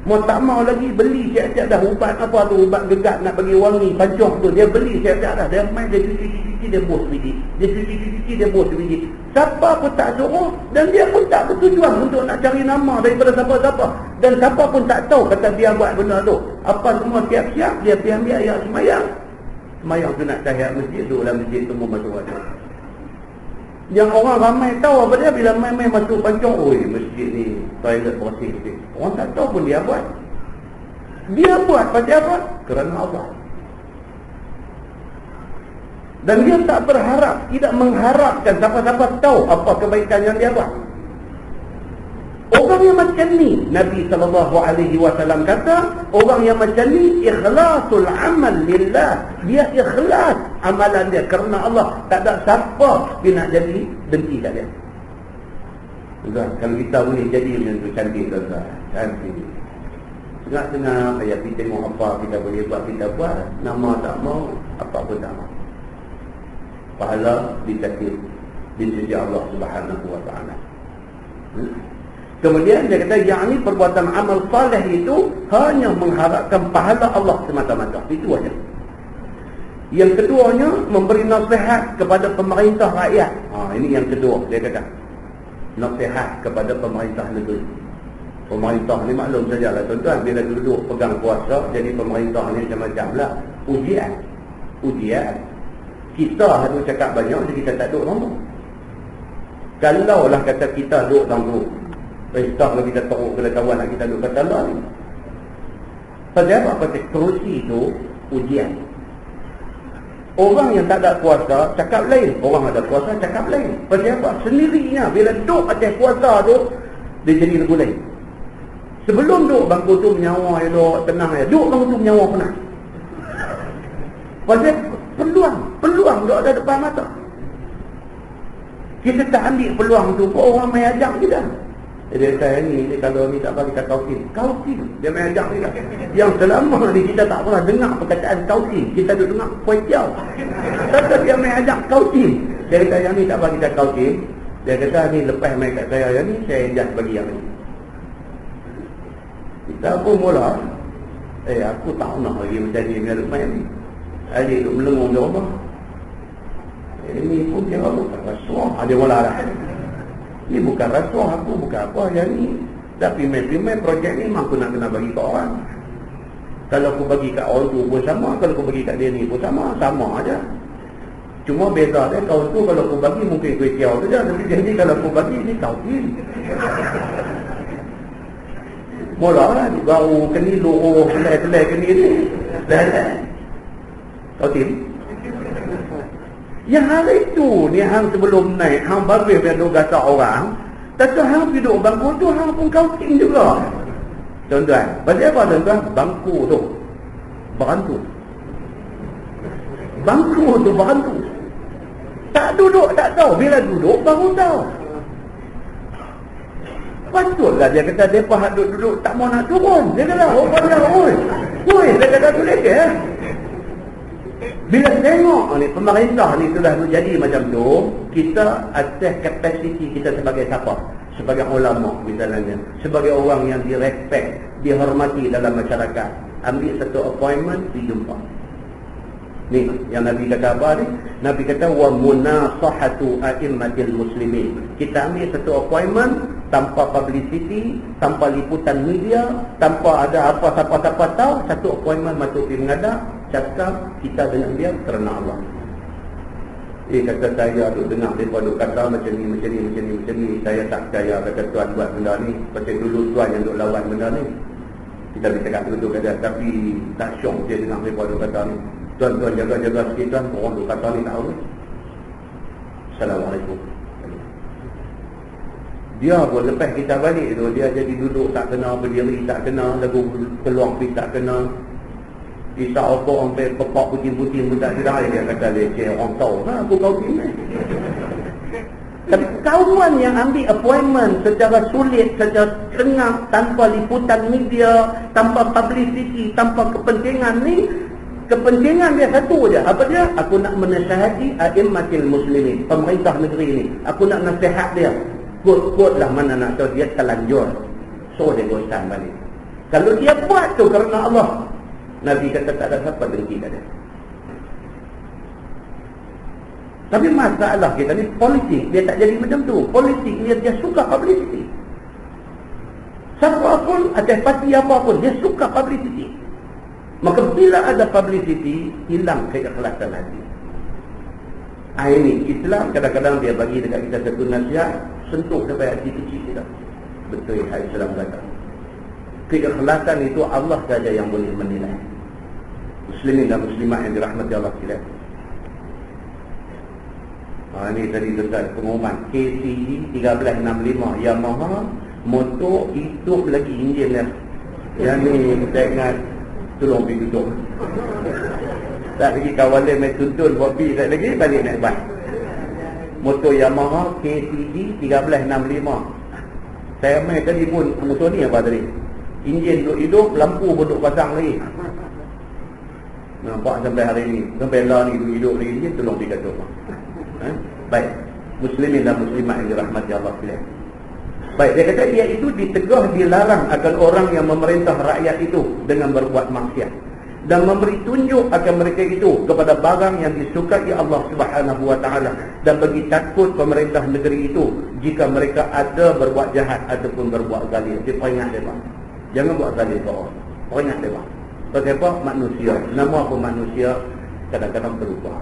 Mau tak mau lagi beli siap-siap dah ubat apa tu, ubat gegat nak bagi wangi pancung tu, dia beli siap-siap dah. Dia main, dia cuci dia bos biji, dia cuci dia bos biji. Siapa pun tak suruh dan dia pun tak bertujuan untuk nak cari nama daripada siapa-siapa, dan siapa pun tak tahu kata dia buat benda tu. Apa semua siap-siap, dia pergi ambil ayat semayang tu nak tahiyat masjid, duduk dalam masjid semua masuk wajah. Yang orang ramai tahu apa dia bila main-main masuk pancung, oi masjid ni toilet bersih sikit. Orang tak tahu pun dia buat. Dia buat pasal apa? Kerana Allah. Dan dia tak berharap, tidak mengharapkan siapa-siapa tahu apa kebaikan yang dia buat. Orang yang macam ni, Nabi SAW kata, orang yang macam ni ikhlasul amal lillah. Dia ikhlas amalan dia kerana Allah. Tak ada siapa dia nak jadi dengki kat dia. Tuan, kalau kita boleh jadi macam tu, cantik tuan. Cantik. Tengah-tengah ayat kita tengok apa kita boleh buat, kita buat. Nama tak mau, apa pun tak mau. Pahala ditakdir di sisi Allah Subhanahu wa taala. Kemudian dia kata, yang ni perbuatan amal saleh itu hanya mengharapkan pahala Allah semata-mata. Itu aja. Yang keduanya, memberi nasihat kepada pemerintah rakyat. Ini yang kedua, dia kata. Nasihat kepada pemerintah negeri. Pemerintah ni maklum sajalah tuan-tuan, bila duduk pegang kuasa, jadi pemerintah ni macam-macam lah. Ujian. Kita harus cakap banyak, jadi kita tak duduk lama. Kalaulah kata kita duduk tangguh, perintah kalau kita teruk kepada kawan nak kita duduk kata lah ni. Pasal apa? Pasal kerusi itu ujian. Orang yang tak ada kuasa cakap lain, orang ada kuasa cakap lain. Pasal apa? Sendirinya bila duduk atas kuasa tu, dia jadi lagu lain. Sebelum duduk bangku tu menyawa elok, tenang ya. Duduk bangku tu menyawa penat. Pasal peluang duduk ada depan mata. Kita tak ambil peluang tu, orang main ajak kita. Dia kata ni kalau ni tak bagi kata kausin. Dia main ajak ni lah. Yang selama ni kita tak pernah dengar perkataan kausin. Kita duduk dengar kuatiau. Kata dia main ajak kausin. Dia kata yang ni tak bagi kata kausin. Dia kata ni lepas main kat saya yang ni, saya just bagi yang ni. Kita pun mula, aku tak nak lagi macam ni dengan main ni. Adik duduk melengung di rumah. Ini pun dia bukan rasuah. Dia mula lah. Ini bukan rasuah, aku bukan apa yang ni. Dah pimen-pimen projek ni memang aku nak kena bagi ke orang. Kalau aku bagi kat orang tu pun sama, kalau aku bagi kat dia ni pun sama aja. Cuma beza dia, kawan tu kalau aku bagi mungkin kuih tiaw tu je. Tapi dia ni kalau aku bagi ni kautin. Mula lah, baru keni luruh, kelai-kelai keni ni. Kautin. Yang hari itu ni hang sebelum naik, hang babih dia duk kata orang, tapi hang duduk bangku tu hang pun kauting juga. Tuan-tuan, pasal apa tuan-tuan? Bangku tu berantu. Bangku tu berantu. Tak duduk tak tahu, bila duduk baru tahu. Patutlah dia kata depa hak duduk tak mau nak turun. Dia kata, "Oh, padahal oi." Oi, dia kata tu lagi Bila tengok ni pemerintah ni sudah jadi macam tu, kita atas kapasiti kita sebagai siapa? Sebagai ulama misalnya, sebagai orang yang direspek, dihormati dalam masyarakat, ambil satu appointment, dijumpa. Ni yang Nabi kata apa ni? Nabi kata wa munasahatu a'immatil muslimin. Kita ambil satu appointment tanpa publicity, tanpa liputan media, tanpa ada apa siapa-siapa tahu, satu appointment masuk pergi menghadap, cakap kita dengan dia kerana Allah. Kata saya duk dengar mereka duk kata macam ni, saya tak percaya kata Tuan buat benda ni, pasal dulu Tuan yang duk lawan benda ni. Kita boleh cakap begitu kata, tapi tak syok dia dengar mereka duk kata ni. Tuan-tuan jaga-jaga sikit tuan, orang duk kata ni tahu ni. Assalamualaikum. Dia pun lepas kita balik tu, dia jadi duduk tak kena, berdiri tak kena, lagu keluar pergi tak kena. Isyak okok sampai pepak puting-puting pun tak kira. Dia kata leceh, orang tahu aku kau ni. Tapi kawan yang ambil appointment secara sulit, secara tengah, tanpa liputan media, tanpa publicity, tanpa kepentingan ni, kepentingan dia satu je. Apa dia? Aku nak menasihati a'immatil muslimin, pemerintah negeri ni. Aku nak nasihat dia. Kod-kod lah mana nak tahu dia terlanjur. So dia gosan balik. Kalau dia buat tu kerana Allah, Nabi kata tak ada siapa dengki kat dia. Tapi masalah kita ni politik, dia tak jadi macam tu. Politik dia suka publicity. Siapa pun, atas parti apa pun, dia suka publicity. Maka bila ada publicity, hilang keikhlasan hati. Ini Islam kadang-kadang dia bagi dekat kita satu nasihat, sentuh sampai hati kecil kita. Betul Islam kata. Keikhlasan itu Allah saja yang boleh menilai. Muslimin dan muslimat yang dirahmati Allah sekalian. Ini tadi tentang pengumuman KCD 1365 Yamaha motor hidup lagi enjin dia. Yang ni saya ingat tolong pergi tutup. Tak lagi kawan dia main tuntun buat pergi tak lagi balik naik bas. Motor Yamaha KCD 1365. Saya main tadi pun motor ni apa tadi? Enjin duduk hidup, lampu pun duduk pasang lagi. Nampak sampai hari ni, sampai lah ni hidup lagi enjin, tolong pergi tutup. Baik, muslimin dan muslimat yang dirahmati Allah sekalian. Baik, dia kata ia itu ditegah, dilarang akan orang yang memerintah rakyat itu dengan berbuat maksiat dan memberi tunjuk akan mereka itu kepada barang yang disukai Allah Subhanahu wa taala, dan bagi takut pemerintah negeri itu jika mereka ada berbuat jahat ataupun berbuat zalim. Dia peringat dia, jangan buat zalim ke orang. Peringat dia. Pasal apa? Manusia. Nama apa manusia kadang-kadang berubah.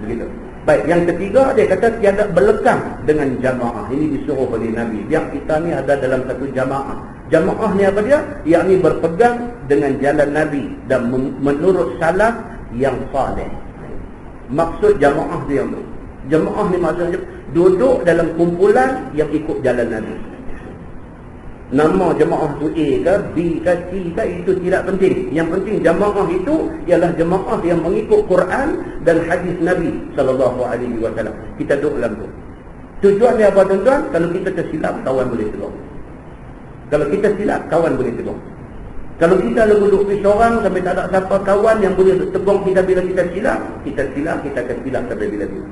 Begitu. Baik, yang ketiga dia kata tiada berlekang dengan jamaah. Ini disuruh oleh Nabi. Yang kita ni ada dalam satu jamaah. Jamaah ni apa dia? Yakni berpegang dengan jalan Nabi dan menurut salaf yang saleh. Maksud jamaah dia tu. Jamaah ni maksudnya duduk dalam kumpulan yang ikut jalan Nabi. Nama jemaah tu A ke B ke C ke itu tidak penting. Yang penting jemaah itu ialah jemaah yang mengikut Quran dan hadis Nabi SAW. Kita duduk dalam tu. Tujuan dia apa tuan-tuan? Kalau kita tersilap, kawan boleh tolong. Kalau kita silap, kawan boleh tolong. Kalau kita duduk di seorang sampai tak ada siapa kawan yang boleh tegur kita bila kita silap, kita akan silap sampai bila-bila.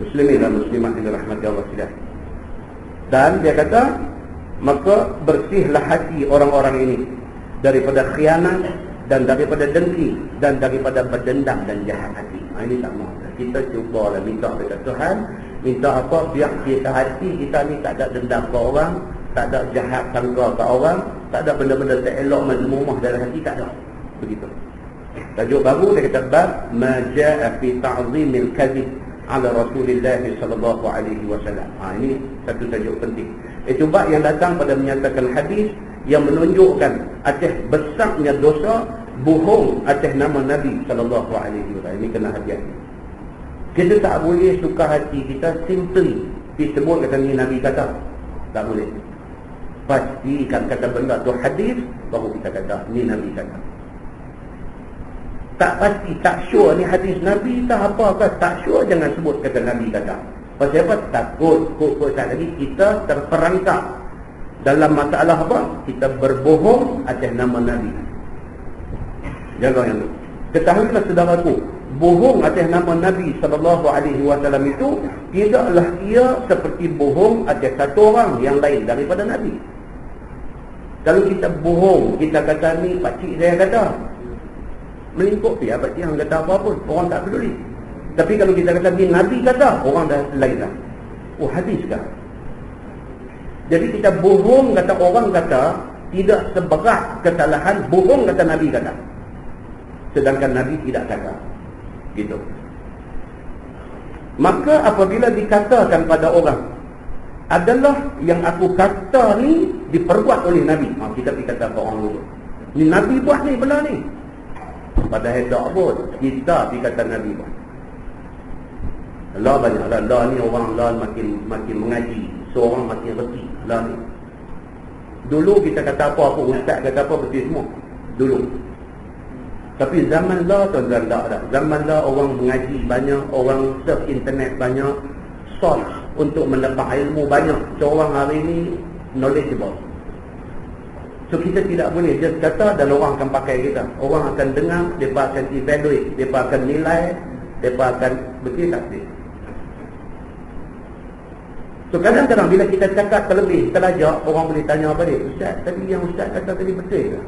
Muslimin dan muslimat yang dirahmati Allah sekalian. Dan dia kata, maka bersihlah hati orang-orang ini daripada khianat dan daripada dengki dan daripada berdendam dan jahat hati. Ini tak mahu. Kita cubalah minta dekat Tuhan, minta apa? Biar kita hati kita ni tak ada dendam ke orang, tak ada jahat sangka ke orang, tak ada benda-benda tak elok mazmumah dalam hati, tak ada. Begitu. Tajuk baru dia kata bab ma jaa fi ta'zimil kadhib ala Rasulillah sallallahu alaihi wasallam. Ini satu tajuk penting. Itu bab yang datang pada menyatakan hadis yang menunjukkan atas besarnya dosa bohong atas nama Nabi sallallahu alaihi wasallam. Ini kena hati-hati. Kita tak boleh suka hati kita simply disebut kata ni Nabi kata. Tak boleh. Pastikan kata benda tu hadis, baru kita kata ni Nabi kata. Tak pasti, tak sure ni hadis Nabi tak apa ke, tak sure jangan sebut kata Nabi kata. Pasal apa? Takut kok lagi kita terperangkap dalam masalah apa? Kita berbohong atas nama Nabi. Jaga yang tu. Ketahuilah saudaraku, bohong atas nama Nabi SAW itu tidaklah ia seperti bohong atas satu orang yang lain daripada Nabi. Kalau kita bohong, kita kata ni pakcik saya kata. melingkup pi apa yang kata apa pun orang tak peduli. Tapi kalau kita kata ni Nabi kata, orang dah lain dah. Oh, hadis kah? Jadi kita bohong kata orang kata tidak seberat kesalahan bohong kata Nabi kata. Sedangkan Nabi tidak kata. Gitu. Maka apabila dikatakan pada orang adalah yang aku kata ni diperbuat oleh Nabi. Kita pergi kata ke orang dulu. Ni Nabi buat ni benda ni. Padahal tak pun. Kita pergi kata Nabi buat. Allah banyak lah. Allah ni orang Allah makin mengaji. Seorang makin reti. Allah ni. Dulu kita kata apa ustaz kata apa betul semua. Dulu. Tapi zaman lah tuan-tuan tak ada. Zaman lah orang mengaji banyak. Orang surf internet banyak. Source untuk mendapat ilmu banyak. Seorang hari ni knowledgeable. So kita tidak boleh just kata dan orang akan pakai kita. Orang akan dengar, mereka akan evaluate, mereka akan nilai, mereka akan betul tak betul. So kadang-kadang bila kita cakap terlebih, terlajak, orang boleh tanya apa dia? Ustaz, tadi yang Ustaz kata tadi betul ke?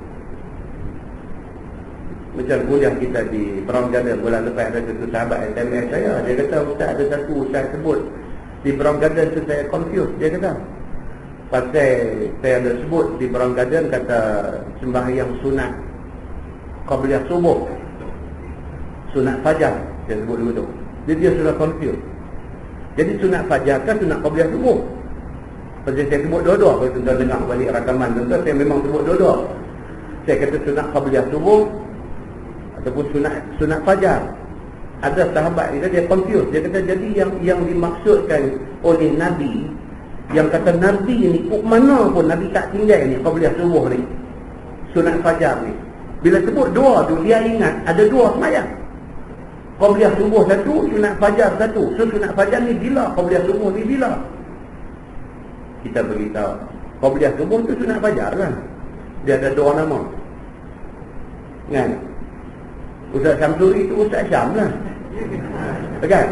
Macam kuliah kita di Brown Garden bulan lepas ada satu sahabat SMS saya. Dia kata Ustaz ada satu Ustaz sebut di Brown Garden tu saya confused. Dia kata pasal saya ada sebut di Brown Garden kata sembahyang sunat qabliyah subuh, sunat fajar saya sebut dulu tu. Dia sudah confused. Jadi sunat fajar kan sunat qabliyah subuh. Pasal saya sebut dua-dua. Kalau tuan-tuan dengar balik rakaman tuan-tuan, saya memang sebut dua-dua. Saya kata sunat qabliyah subuh ataupun sunat fajar. Ada sahabat dia confused. Dia kata jadi yang dimaksudkan oleh Nabi, yang kata Nabi ni mana pun Nabi tak tinggal ni qabliyah subuh ni, sunat fajar ni. Bila sebut dua tu dia ingat ada dua sembahyang. Qabliyah subuh satu, sunat fajar satu. So sunat fajar ni bila, qabliyah subuh ni bila. Kita beritahu qabliyah subuh tu sunat fajar kan. Dia ada dua nama. Kan? Ustaz Syamsuri tu Ustaz Syam lah. Kan?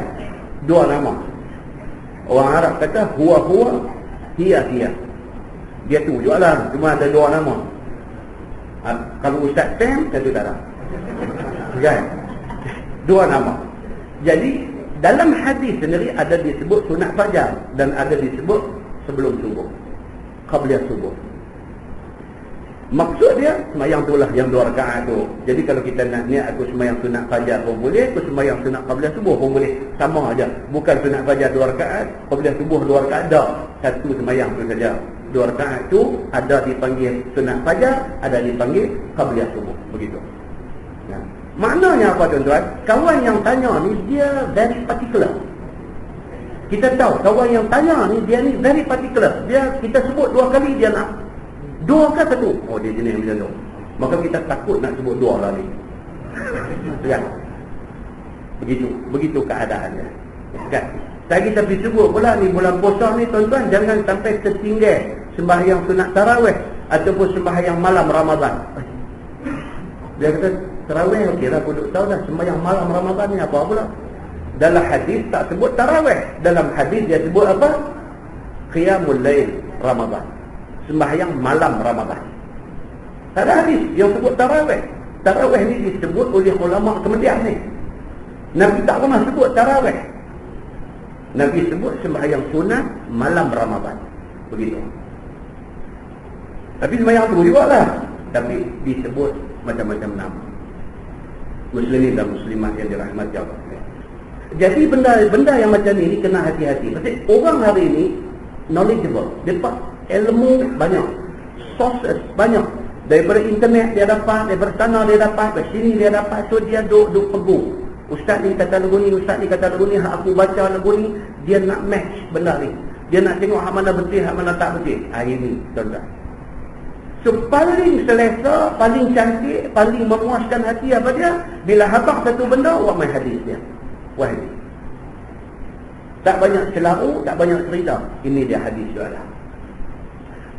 Dua nama. Orang Arab kata huwa, hiya. Dia tu juga lah. Cuma ada dua nama. Kalau Ustaz Tem, satu darah. Kan? Dua nama. Jadi dalam hadis sendiri ada disebut sunat fajar dan ada disebut sebelum subuh, qabliyah subuh. Maksud dia sembahyang tu lah yang 2 rakaat tu. Jadi kalau kita nak niat aku sembahyang sunat fajar pun boleh, aku sembahyang sunat qabliyah subuh pun boleh. Sama aja. Bukan sunat fajar 2 rakaat, qabliyah subuh 2 rakaat dah. Satu sembahyang tu saja. 2 rakaat tu ada dipanggil sunat fajar, ada dipanggil qabliyah subuh. Begitu. Ya. Maknanya apa tuan-tuan? Kawan yang tanya ni dia very particular. Kita tahu kawan yang tanya ni dia ni very particular. Dia kita sebut 2 kali dia nak 2 ke 1. Oh dia jenis macam tu. Maka kita takut nak sebut 2 kali. Ya. Begitu keadaannya. Kan? Saya kita pergi sebut pula ni bulan puasa ni tuan-tuan jangan sampai tertinggal sembahyang sunat tarawih ataupun sembahyang malam Ramadan. Dia kata tarawih okeylah aku duk tahu dah sembahyang malam Ramadan ni apa pula. Dalam hadis tak sebut tarawih. Dalam hadis dia sebut apa? Qiyamul lail Ramadan. Sembahyang malam Ramadan. Tak ada hadis yang sebut tarawih. Tarawih ni disebut oleh ulama kemudian ni. Nabi tak pernah sebut tarawih. Nabi sebut sembahyang sunat malam Ramadan. Begitu. Tapi sembahyang tu juga lah. Tapi disebut macam-macam nama. Muslimin dan muslimat yang dirahmati Allah. Jadi benda yang macam ni kena hati-hati. Pasal orang hari ni knowledgeable. Dia ilmu banyak, sources banyak. Daripada internet dia dapat, daripada sana dia dapat, dari sini dia dapat. So dia duk pegung. Ustaz ni kata lagu ni, ustaz ni kata lagu ni, aku baca lagu ni, dia nak match benda ni. Dia nak tengok hak mana betul, hak mana tak betul. Ini tuan-tuan. So paling selesa, paling cantik, paling memuaskan hati apa dia? Bila habaq satu benda, awak main hadis dia. Wahdi. Tak banyak celaru, tak banyak cerita. Ini dia hadis dia lah.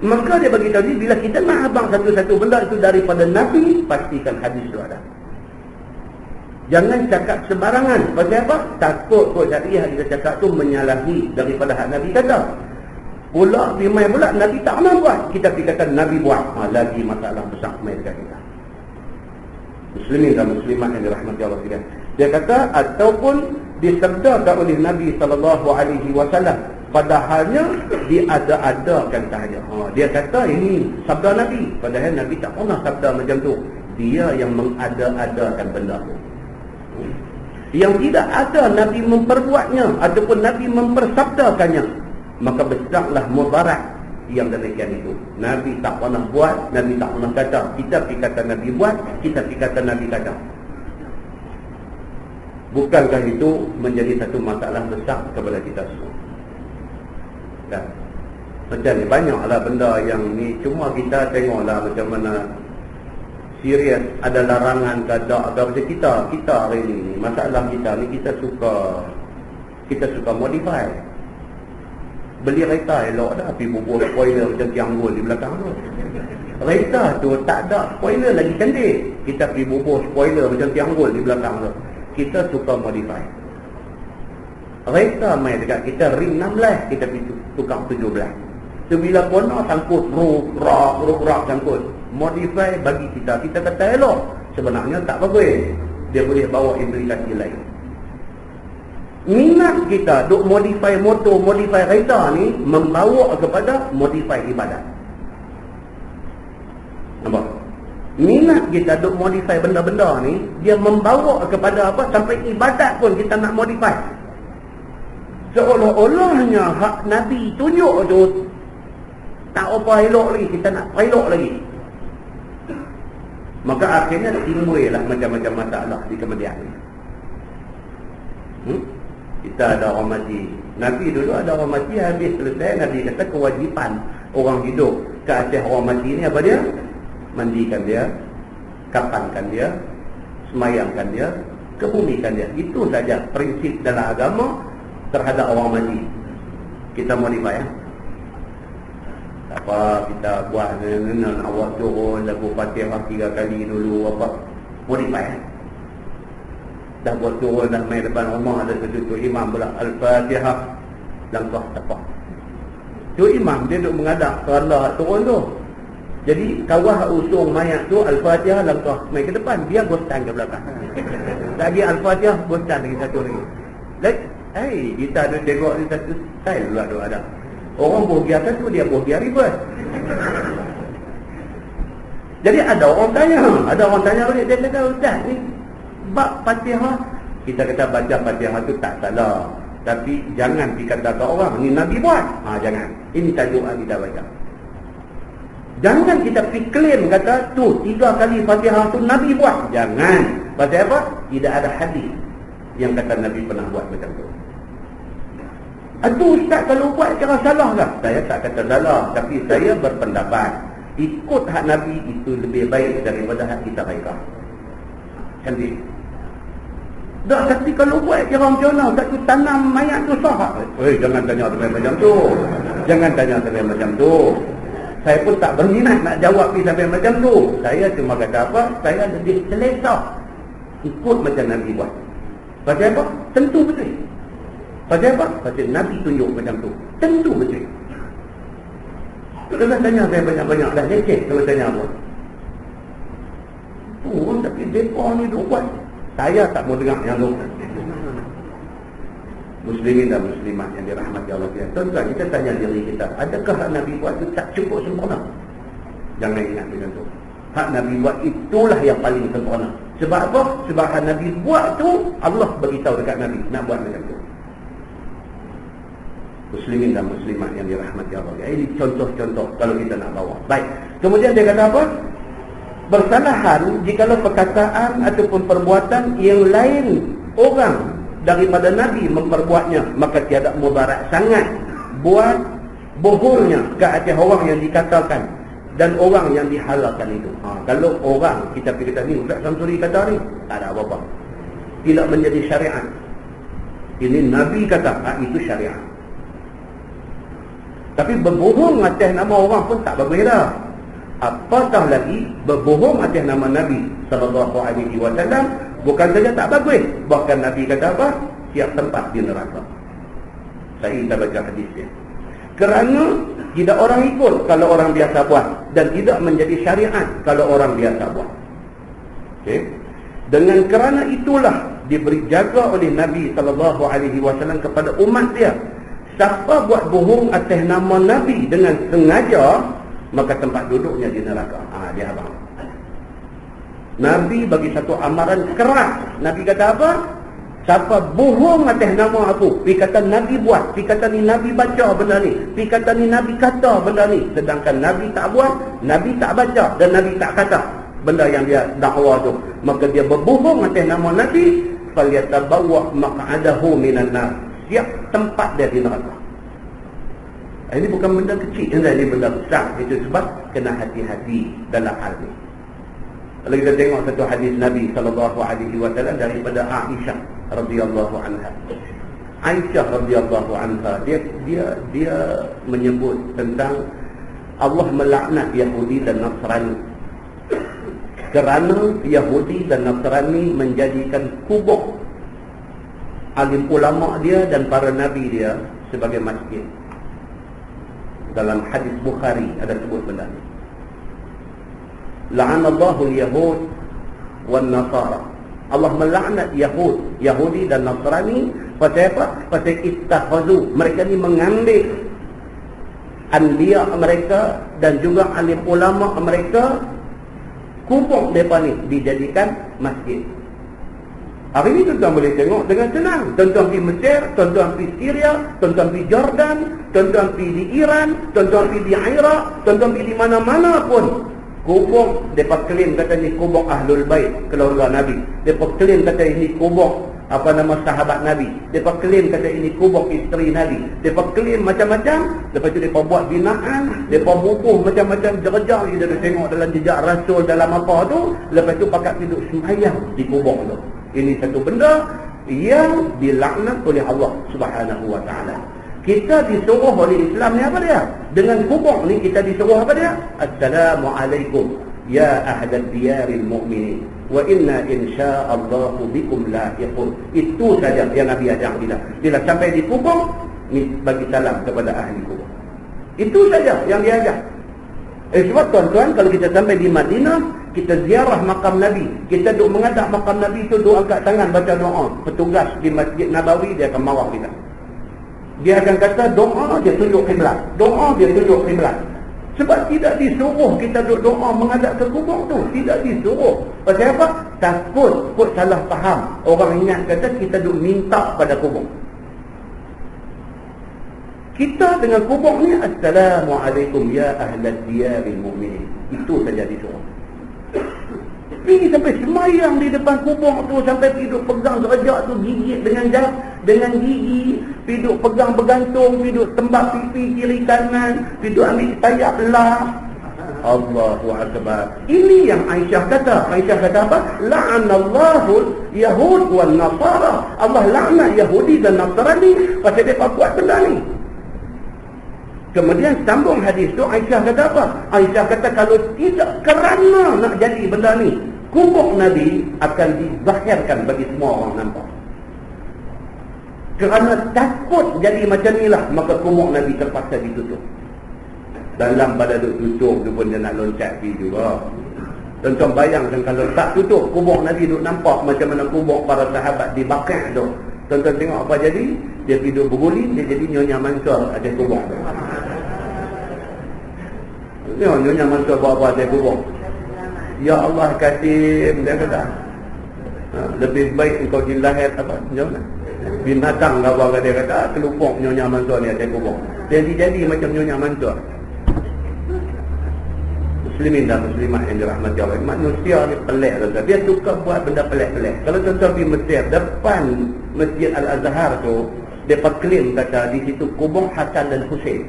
Maka dia beritahu ni bila kita nak habaq satu-satu benda itu daripada Nabi, pastikan hadis tu ada. Jangan cakap sembarangan. Pasal apa? Takut kot syariah kita cakap tu menyalahi daripada hak Nabi kata. Pula dimai pula Nabi tak pernah buat. Kita pergi kata Nabi buat. Lagi masalah besar mai dekat kita. Muslimin dan muslimat yang dirahmati Allah sekalian. Dia kata ataupun disabdakan oleh Nabi SAW, padahalnya diada-adakan sahaja. Dia kata ini sabda Nabi, padahal Nabi tak pernah sabda macam tu. Dia yang mengada-adakan benda tu. Yang tidak ada Nabi memperbuatnya ataupun Nabi mempersabdakannya, maka besarlah mudarat yang demikian itu. Nabi tak pernah buat, Nabi tak pernah kata. Kita pergi kata Nabi buat, kita pergi kata Nabi kata. Bukankah itu menjadi satu masalah besar kepada kita semua? Dan macam ni banyaklah benda yang ni, cuma kita tengoklah macam mana serius ada larangan ke tak ke. Macam kita hari ni, masalah kita ni, kita suka modify. Beli kereta elok dah, pergi bubuh spoiler macam tianggul di belakang tu. Kereta tu tak ada spoiler lagi cantik, kita pergi bubuh spoiler macam tianggul di belakang tu. Kita suka modify. Kereta main dekat kita ring 16, kita pergi tukar 17. So bila kena sangkut ruk-rak sangkut, modify bagi kita kata elok, sebenarnya tak bagus. Dia boleh bawa implikasi lain. Minat kita duk modify motor, modify kereta ni membawa kepada modify ibadat. Nampak? Minat kita duk modify benda-benda ni, dia membawa kepada apa? Sampai ibadat pun kita nak modify. Seolah-olahnya hak Nabi tunjuk tu tak apa elok lagi, kita nak elok lagi. Maka akhirnya timbullah macam-macam masalah di kemudian ni. Kita ada orang mati. Nabi dulu ada orang mati, habis selesai Nabi kata kewajipan orang hidup ke atas orang mati ni apa dia? Mandikan dia, kapankan dia, semayangkan dia, kebumikan dia. Itu saja prinsip dalam agama terhadap orang mati. Kita modify ya. Tak apa, kita buat awak turun lagu Fatihah 3 kali dulu apa. Modify ya. Dah buat turun dah main depan rumah, ada satu imam pula Al-Fatihah langkah tepat. Tu imam dia duduk mengadap kerana turun tu. Jadi kawah usung mayat tu Al-Fatihah langkah main ke depan, dia gostan ke belakang. Lagi Al-Fatihah gostan lagi satu lagi. Kita ada tengok ni satu style pula tu ada. Orang bohgia satu, dia bohgia reverse. Jadi ada orang tanya balik, dia kata ustaz ni bab Fatihah, kita kata baca Fatihah tu tak salah, tapi jangan dikatakan orang ni Nabi buat. Jangan. Ini tajuk yang kita baca. Jangan kita claim kata tu 3 kali Fatihah tu Nabi buat. Jangan. Pasal apa? Tidak ada hadis yang kata Nabi pernah buat macam tu. Aduh ustaz, kalau buat kira salah tak? Saya tak kata salah, tapi saya berpendapat ikut hak Nabi itu lebih baik daripada hak kita mereka. Cantik. Dah, tapi kalau buat kira macam mana? Satu tanam mayat tu sah. Jangan tanya sampai macam tu. Jangan tanya sampai macam tu. Saya pun tak berminat nak jawab sampai macam tu. Saya cuma kata apa? Saya lebih selesa ikut macam Nabi buat. Pasal apa? Tentu betul. Pasal apa? Pasal Nabi tunjuk macam tu. Tentu betul. Kalau tanya saya banyak-banyak dah leceh kalau tanya apa. Tapi mereka ni duk buat. Saya tak mau dengar yang tu. Muslimin dan muslimat yang dirahmati Allah sekalian. Tuan-tuan, kita tanya diri kita, adakah hak Nabi buat itu tak cukup sempurna? Jangan ingat macam tu. Hak Nabi buat itulah yang paling sempurna. Sebab apa? Sebab hak Nabi buat tu, Allah beritahu dekat Nabi nak buat macam tu. Muslimin dan muslimat yang dirahmati Allah. Ini contoh-contoh kalau kita nak bawa. Baik. Kemudian dia kata apa? Bersalahan jikalau perkataan ataupun perbuatan yang lain orang daripada Nabi memperbuatnya, maka tiada mudarat sangat buat bohongnya ke atas orang yang dikatakan dan orang yang dihalalkan itu. Kalau orang kita pergi kata ni Ustaz Samsuri kata ni, tak ada apa-apa, tidak menjadi syariat. Ini Nabi kata, itu syariat. Tapi berbohong atas nama orang pun tak bagus dah. Apatah lagi berbohong atas nama Nabi sallallahu alaihi wasallam, bukan saja tak bagus, bahkan Nabi kata apa? Siap tempat di neraka. Saya kita baca hadisnya. Kerana tidak orang ikut kalau orang biasa buat, dan tidak menjadi syariat kalau orang biasa buat. Okey. Dengan kerana itulah diberi jaga oleh Nabi SAW kepada umat dia. Siapa buat bohong atas nama Nabi dengan sengaja, maka tempat duduknya di neraka. Dia abang. Nabi bagi satu amaran keras. Nabi kata apa? Siapa bohong atas nama aku, pergi kata Nabi buat, pergi kata ni Nabi baca benda ni, pergi kata ni Nabi kata benda ni, sedangkan Nabi tak buat, Nabi tak baca dan Nabi tak kata benda yang dia dakwa tu, maka dia berbohong atas nama Nabi. Falyatabawwa maq'adahu minan nar. Siap tempat dia di neraka. Ini bukan benda kecil, ini benda besar. Itu sebab kena hati-hati dalam hal ini. Kalau kita tengok satu hadis Nabi SAW daripada Aisyah radhiyallahu anha. Aisyah radhiyallahu anha dia menyebut tentang Allah melaknat Yahudi dan Nasrani kerana Yahudi dan Nasrani menjadikan kubur alim ulama dia dan para nabi dia sebagai masjid. Dalam hadis Bukhari ada sebut benda ni. La'anallahu al-yahud wan nasara. Allah melaknat Yahudi dan Nasrani pasal apa? Pasal ittakhazu, mereka ni mengambil anbiya mereka dan juga alim ulama mereka, kubur mereka ni dijadikan masjid. Hari ini tuan-tuan boleh tengok dengan senang. Tuan-tuan pergi Mesir, tuan-tuan pergi Syria, tuan-tuan pergi Jordan, tuan-tuan pergi di Iran, tuan-tuan pergi di Iraq, tuan-tuan pergi di mana-mana pun. Kubur, mereka klaim kata ni kubur Ahlul Bait, keluarga Nabi. Mereka klaim kata ini kubur sahabat Nabi. Mereka klaim kata ini kubur isteri Nabi. Mereka klaim macam-macam. Lepas tu mereka buat binaan, mereka bubuh macam-macam jerjah. Kita dah tengok dalam jejak Rasul dalam apa tu. Lepas tu pakat duduk sembahyang di kubur tu. Ini satu benda yang dilaknat oleh Allah Subhanahu wa taala. Kita disuruh oleh Islam ni apa dia? Dengan kubur ni kita disuruh apa dia? Assalamualaikum ya ahlal diyaril mu'minin wa inna insya'allahu bikum lahiqun. Itu saja yang Nabi ajar kita. Bila sampai di kubur, ni bagi salam kepada ahli kubur. Itu saja yang dia ajar. Sebab tuan-tuan, kalau kita sampai di Madinah, kita ziarah makam Nabi, kita duduk menghadap makam Nabi tu, duduk angkat tangan baca doa. Petugas di Masjid Nabawi dia akan marah kita. Dia akan kata doa dia tunjuk kiblat. Doa dia tunjuk kiblat. Sebab tidak disuruh kita duduk doa menghadap ke kubur tu. Tidak disuruh. Pasal apa? Takut salah faham. Orang ingat kata kita duduk minta pada kubur. Kita dengan kubur ni, Assalamualaikum ya ahlal diyaril mu'minin. Itu saja disuruh. Pergi sampai semayang di depan kubur tu, sampai duduk pegang derajat tu, gigit dengan gigi, duduk pegang bergantung, duduk tembak pipi kiri kanan, duduk ambil tayak belah. Allahu Akbar. Ini yang Aisyah kata. Aisyah kata apa? La'anallahu Yahud wal Nasara. Allah laknat Yahudi dan Nasrani pasal mereka buat benda ni. Kemudian sambung hadis tu, Aisyah kata apa? Aisyah kata kalau tidak kerana nak jadi benda ni, kubur Nabi akan dizahirkan bagi semua orang nampak. Kerana takut jadi macam inilah, maka kubur Nabi terpaksa ditutup. Dalam pada duk tutup tu pun dia nak loncat pergi juga. Tuan-tuan bayangkan kalau tak tutup, kubur Nabi duk nampak macam mana kubur para sahabat di Baqi' tu. Tuan-tuan tengok apa jadi? Dia pergi duk berguling, dia jadi Nyonya Mansur atas kubur tu. Nyonya Mansur buat apa atas kubur? Ya Allah Kasim, dia kata lebih baik engkau dilahir apa? Macam binatang apa dia kata, kelupuk Nyonya Mansur ni atas kubur. Jadi macam Nyonya Mansur. Muslimin dan muslimat yang dirahmati Allah, manusia ni pelik tuan-tuan. Dia suka buat benda pelik-pelik. Kalau tuan-tuan pergi Mesir, depan Masjid Al-Azhar tu, dia klaim kata di situ kubur Hasan dan Husain,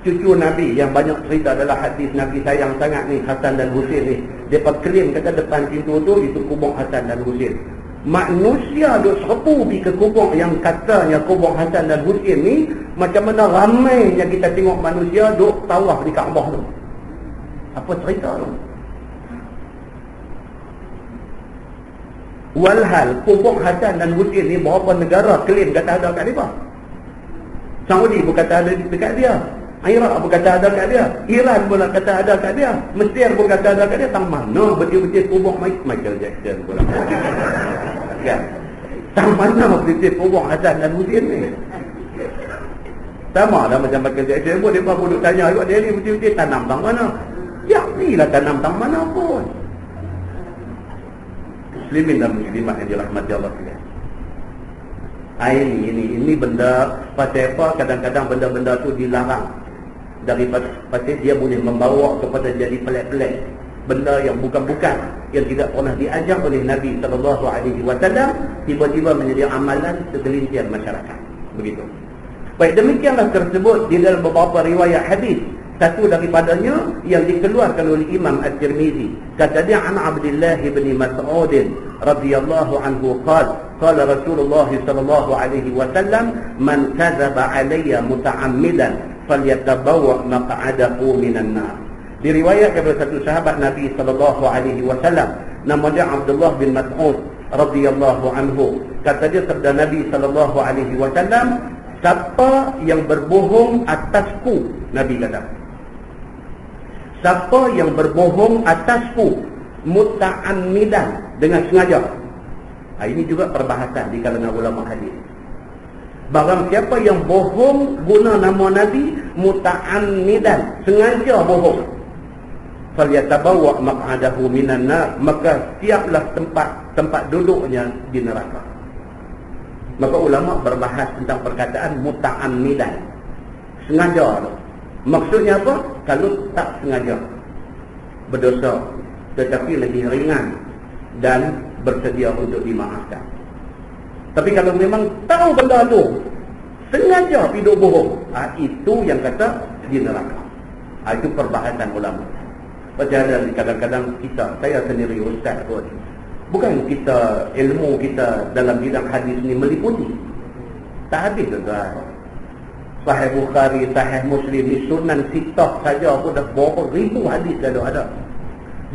cucu Nabi yang banyak cerita dalam hadis Nabi sayang sangat ni, Hasan dan Husain ni. Dia klaim kata depan pintu tu itu kubur Hasan dan Husain. Manusia duk serpu pergi ke kubur yang katanya kubur Hasan dan Husain ni, macam mana ramainya kita tengok manusia duk tawaf di Kaabah tu. Apa cerita tu? Walhal kubur Hasan dan Husain ni berapa negara klaim kata ada kat dia. Saudi pun kata ada dekat dia. Iraq pun kata ada kat dia, Iran pun nak kata ada kat dia, Mesir pun kata ada kat dia. Tang mana betul-betul kubur Michael Jackson pula. Kan? Tang mana betul-betul kubur Hasan dan Husain ni. Sama lah macam Michael Jackson pun, mereka pun duk tanya juga dia ni betul-betul tanam tang mana. Ya lah tanam tang mana pun. Muslimin dan muslimat yang dirahmati Allah sekalian. Ini benda pasal apa kadang-kadang benda-benda tu dilarang. Daripada pasal dia boleh membawa kepada jadi pelik-pelik. Benda yang bukan-bukan, yang tidak pernah diajar oleh Nabi SAW, tiba-tiba menjadi amalan segelintir masyarakat. Begitu. Baik, demikianlah tersebut di dalam beberapa riwayat hadis. Satu daripadanya yang dikeluarkan oleh Imam At-Tirmizi. Kata dia, an Abdullah bin Mas'ud radhiyallahu anhu qala Rasulullah sallallahu alaihi wasallam, man kadzaba alayya muta'ammidan falyatabawwa maq'adahu minan nar. Diriwayatkan oleh satu sahabat Nabi sallallahu alaihi wasallam, nama dia Abdullah bin Mas'ud radhiyallahu anhu. Kata dia, sabda Nabi sallallahu alaihi wasallam, siapa yang berbohong atasku, Nabi kata, siapa yang berbohong atasku muta'ammidan, dengan sengaja. Ini juga perbahasan di kalangan ulama hadis. Barang siapa yang bohong guna nama Nabi muta'ammidan, sengaja bohong, falyatabawwa maq'adahu minan nar, maka siaplah tempat duduknya di neraka. Maka ulama berbahas tentang perkataan muta'ammidan, sengaja tu. Maksudnya apa? Kalau tak sengaja berdosa, tetapi lebih ringan dan bersedia untuk dimaafkan. Tapi kalau memang tahu benda tu, sengaja hidup bohong, itu yang kata di neraka. Itu perbahasan ulama. Pasal ada kadang-kadang kita, saya sendiri ustaz pun, bukan kita, ilmu kita dalam bidang hadis ni meliputi. Tak habis tuan. Sahih Bukhari, Sahih Muslim, Sunan Sittah saja pun dah berapa ribu hadis dah ada.